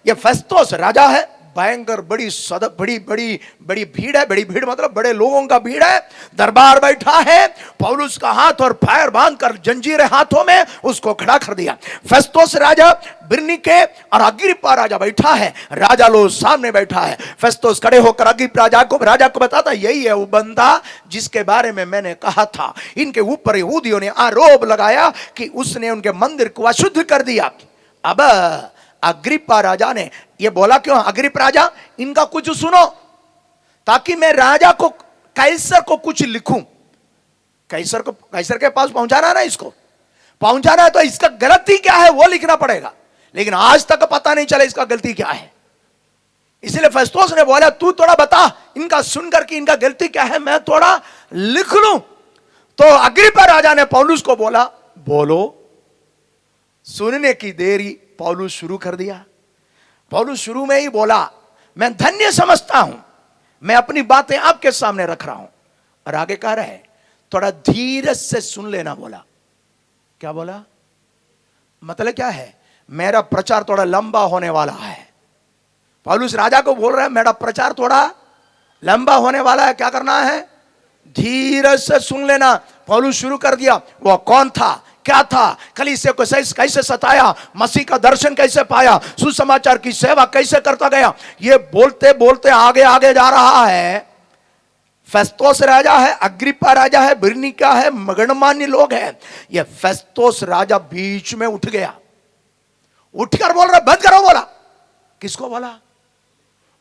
ये फेस्तुस राजा है, भयंकर बड़ी बड़ी बड़ी बड़ी भीड़ है। बड़ी भीड़ मतलब बड़े लोगों का भीड़ है। दरबार बैठा है, पौलुस का हाथ और पैर बांधकर जंजीरें हाथों में उसको खड़ा कर दिया। फेस्तुस राजा, बिरनीके और अग्रिप्पा राजा बैठा है, राजा लोग सामने बैठा है। फेस्तुस खड़े होकर अग्रिप्पा राजा को बताता, यही है वो बंदा जिसके बारे में मैंने कहा था। इनके ऊपर यहूदियों ने आरोप लगाया कि उसने उनके मंदिर को अशुद्ध कर दिया। अब अग्रिप्पा राजा ने ये बोला, क्यों? अग्रिप्पा राजा, इनका कुछ सुनो, ताकि मैं राजा को, कैसर को कुछ लिखूं। कैसर के पास पहुंचाना है ना, इसको पहुंचाना है, तो इसका गलती क्या है वो लिखना पड़ेगा। लेकिन आज तक पता नहीं चला इसका गलती क्या है। इसलिए फेस्तुस ने बोला, तू थोड़ा बता इनका सुनकर कि इनका गलती क्या है, मैं थोड़ा लिख लूं। तो अग्रिप्पा राजा ने पौलुस को बोला, बोलो। सुनने की देरी, पौलुस शुरू कर दिया। पौलुस शुरू में ही बोला, मैं धन्य समझता हूं, मैं अपनी बातें आपके सामने रख रहा हूं। और आगे कह रहा है, थोड़ा धीरज से सुन लेना बोला। क्या बोला? मतलब क्या है? मेरा प्रचार थोड़ा लंबा होने वाला है। पौलुस राजा को बोल रहा है, मेरा प्रचार थोड़ा लंबा होने वाला है, क्या करना है? धीरज से सुन लेना। पौलुस शुरू कर दिया, वो कौन था, क्या था, कलीसिया को कैसे सताया, मसीह का दर्शन कैसे पाया, सुसमाचार की सेवा कैसे करता गया। ये बोलते बोलते आगे आगे जा रहा है। फेस्तुस राजा है, अग्रिप्पा राजा है, बिरनीका है, गणमान्य लोग हैं। ये फेस्तुस राजा बीच में उठ गया, उठकर बोल रहा, बंद करो। बोला, किसको बोला?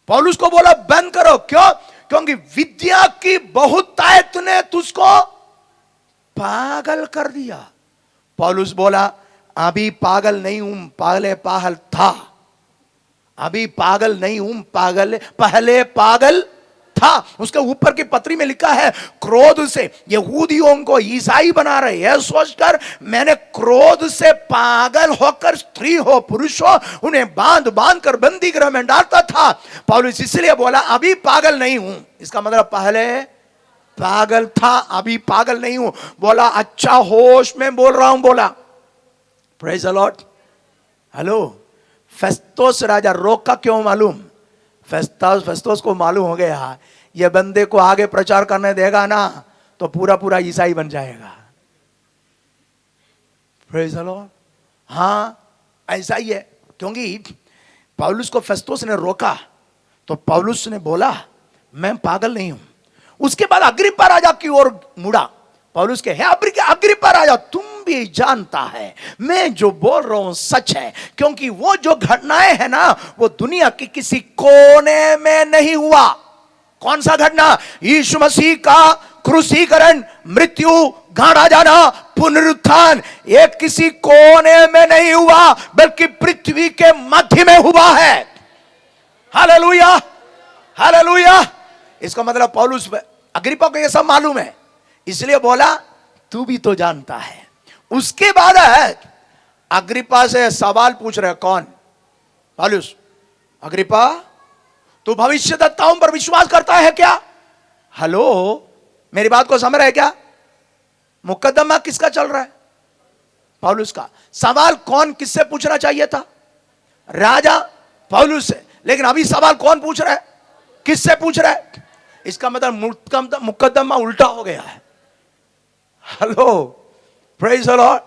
पौलुस को बोला, बंद करो। क्यों? क्योंकि विद्या की बहुतायत ने तुझको पागल कर दिया। पौलुस बोला, अभी पागल नहीं हूं, पागल था। अभी पागल नहीं हूं, पहले पागल था। उसके ऊपर की पत्री में लिखा है, क्रोध से यहूदियों को ईसाई बना रहे हैं सोचकर मैंने क्रोध से पागल होकर स्त्री हो पुरुष हो उन्हें बांध बांध कर बंदी गृह में डालता था। पौलुस इसलिए बोला, अभी पागल नहीं हूं। इसका मतलब पहले पागल था, अभी पागल नहीं हूं। बोला, अच्छा होश में बोल रहा हूं। बोला, praise the Lord. Hello. Festus Raja रोका, क्यों मालूम? फेस्तुस को मालूम हो गया, ये बंदे को आगे प्रचार करने देगा ना तो पूरा पूरा ईसाई बन जाएगा। Praise the Lord. हाँ, ऐसा ही है। क्योंकि पौलुस को फेस्तुस ने रोका तो पौलुस ने बोला, मैं पागल नहीं हूं। उसके बाद अग्रिप्पा राजा की ओर मुड़ा। पौलुस के, है अग्रिप्पा राजा, तुम भी जानता है मैं जो बोल रहा हूं सच है, क्योंकि वो जो घटनाएं है ना वो दुनिया की किसी कोने में नहीं हुआ। कौन सा घटना? यीशु मसीह का क्रूसीकरण, मृत्यु, गाड़ा जाना, पुनरुत्थान, एक किसी कोने में नहीं हुआ बल्कि पृथ्वी के मध्य में हुआ है। Hallelujah, hallelujah. इसका मतलब पौलुस, अग्रिप्पा को यह सब मालूम है, इसलिए बोला, तू भी तो जानता है। उसके बाद अग्रिप्पा से सवाल पूछ रहे, कौन? पौलुस। अग्रिप्पा, तू भविष्यद्वक्ताओं पर विश्वास करता है क्या? हेलो, मेरी बात को समझ रहे क्या? मुकदमा किसका चल रहा है? पौलुस का। सवाल कौन किससे पूछना चाहिए था? राजा पौलुस से। लेकिन अभी सवाल कौन पूछ रहा है? किससे पूछ रहा है? इसका मतलब मुकदमा उल्टा हो गया है। Hello, praise the Lord.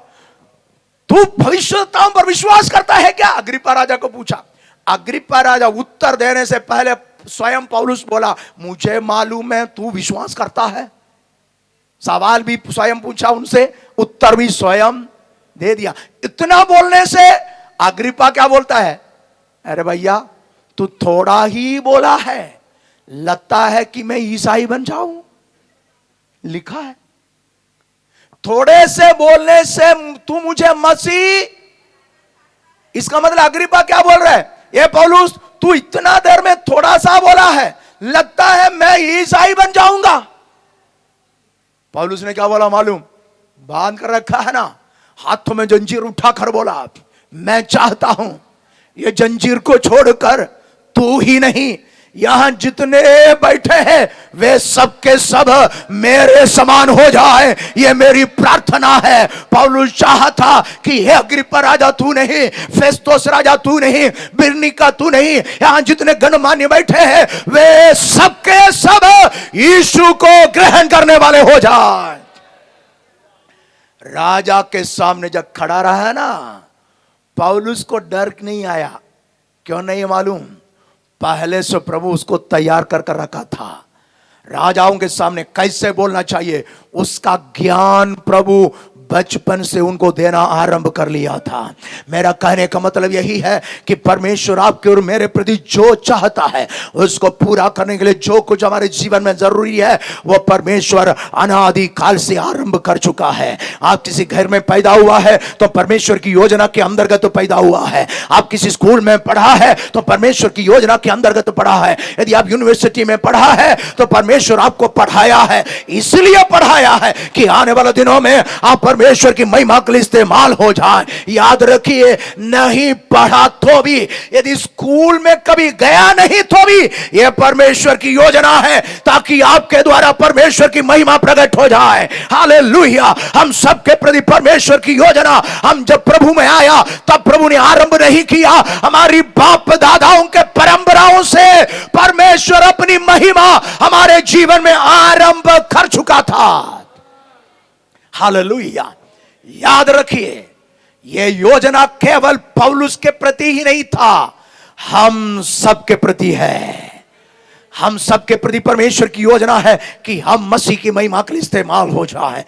तू भविष्यद्वक्ताओं पर विश्वास करता है क्या? अग्रिप्पा राजा को पूछा। अग्रिप्पा राजा उत्तर देने से पहले स्वयं पौलुस बोला, मुझे मालूम है तू विश्वास करता है। सवाल भी स्वयं पूछा उनसे, उत्तर भी स्वयं दे दिया। इतना बोलने से अग्रिप्पा क्या बोलता है, अरे भैया तू थोड़ा ही बोला है, लगता है कि मैं ईसाई बन जाऊं। लिखा है थोड़े से बोलने से तू मुझे मसीह। इसका मतलब अग्रिप्पा क्या बोल रहा है, ये पौलुस तू इतना देर में थोड़ा सा बोला है, लगता है मैं ईसाई बन जाऊंगा। पौलुस ने क्या बोला मालूम, बांध कर रखा है ना, हाथों में जंजीर उठाकर बोला, मैं चाहता हूं ये जंजीर को छोड़कर तू ही नहीं, यहां जितने बैठे हैं वे सब के सब मेरे समान हो जाए, ये मेरी प्रार्थना है। पौलुस चाहता कि हे अग्रिप्पा राजा तू नहीं, फेस्तोस राजा तू नहीं, बिरनीका तू नहीं, यहां जितने गणमान्य बैठे हैं वे सब के सब यीशु को ग्रहण करने वाले हो जाए। राजा के सामने जब खड़ा रहा ना, पौलुस को डर नहीं आया। क्यों नहीं मालूम, पहले से प्रभु उसको तैयार कर कर रखा था। राजाओं के सामने कैसे बोलना चाहिए उसका ज्ञान प्रभु बचपन से उनको देना आरंभ कर लिया था। मेरा कहने का मतलब यही है कि परमेश्वर आपके और मेरे प्रति जो चाहता है उसको पूरा करने के लिए जो कुछ हमारे जीवन में जरूरी है वो परमेश्वर अनादि काल से आरंभ कर चुका है। आप किसी घर में पैदा हुआ है तो परमेश्वर की योजना के अंतर्गत तो पैदा हुआ है। आप किसी स्कूल में पढ़ा है तो परमेश्वर की योजना के अंतर्गत पढ़ा है। यदि आप यूनिवर्सिटी में पढ़ा है तो परमेश्वर आपको पढ़ाया है, इसलिए पढ़ाया है कि आने वाले दिनों में आप परमेश्वर की महिमा के लिए इस्तेमाल हो जाए। याद रखिए, नहीं पढ़ा तो भी, यदि स्कूल में कभी गया नहीं तो भी, यह परमेश्वर की योजना है ताकि आपके द्वारा परमेश्वर की महिमा प्रकट हो जाए। हालेलुया। हम सबके प्रति परमेश्वर की योजना, हम जब प्रभु में आया तब प्रभु ने आरंभ नहीं किया, हमारी बाप दादाओं के परंपराओं से परमेश्वर अपनी महिमा हमारे जीवन में आरंभ कर चुका था। हालेलुया। याद रखिए, यह योजना केवल पौलुस के प्रति ही नहीं था, हम सबके प्रति है। हम सबके प्रति परमेश्वर की योजना है कि हम मसीह की महिमा के लिए इस्तेमाल हो जाए।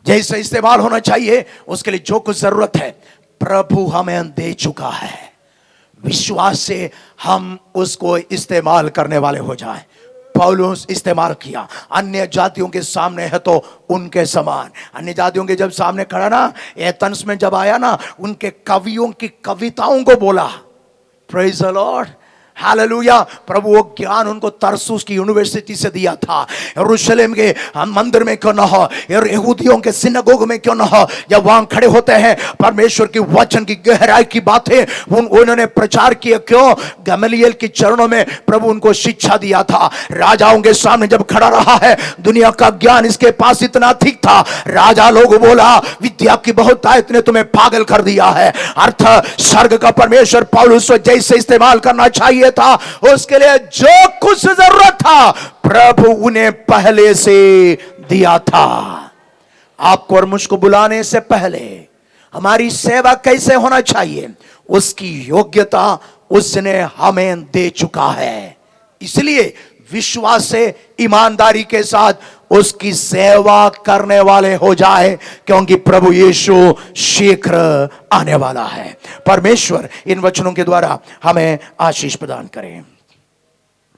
जैसे इस्तेमाल होना चाहिए उसके लिए जो कुछ जरूरत है प्रभु हमें दे चुका है। विश्वास से हम उसको इस्तेमाल करने वाले हो जाएं। पौलुस इस्तेमाल किया, अन्य जातियों के सामने है तो उनके समान। अन्य जातियों के जब सामने खड़ा ना, एथेंस में जब आया ना, उनके कवियों की कविताओं को बोला। Praise the Lord, hallelujah. प्रभु वो ज्ञान उनको तरसुस की यूनिवर्सिटी से दिया था। यरूशलेम के मंदिर में क्यों न हो, यहूदियों के सिनगोग में क्यों न हो, जब वहां खड़े होते हैं परमेश्वर की वचन की गहराई की बातें उन्होंने प्रचार किए। क्यों? गमलीएल के चरणों में प्रभु उनको शिक्षा दिया था। राजाओं के सामने जब खड़ा रहा है, दुनिया का ज्ञान इसके पास इतना ठीक था, राजा लोग बोला विद्या की बहुतायत ने तुम्हें पागल कर दिया है। अर्थ स्वर्ग का परमेश्वर पौलुस को जैसे इस्तेमाल करना चाहिए था, उसके लिए जो कुछ जरूरत था प्रभु उन्हें पहले से दिया था। आपको और मुझको बुलाने से पहले हमारी सेवा कैसे होना चाहिए उसकी योग्यता उसने हमें दे चुका है। इसलिए विश्वास से ईमानदारी के साथ उसकी सेवा करने वाले हो जाए, क्योंकि प्रभु यीशु शीघ्र आने वाला है। परमेश्वर इन वचनों के द्वारा हमें आशीष प्रदान करें।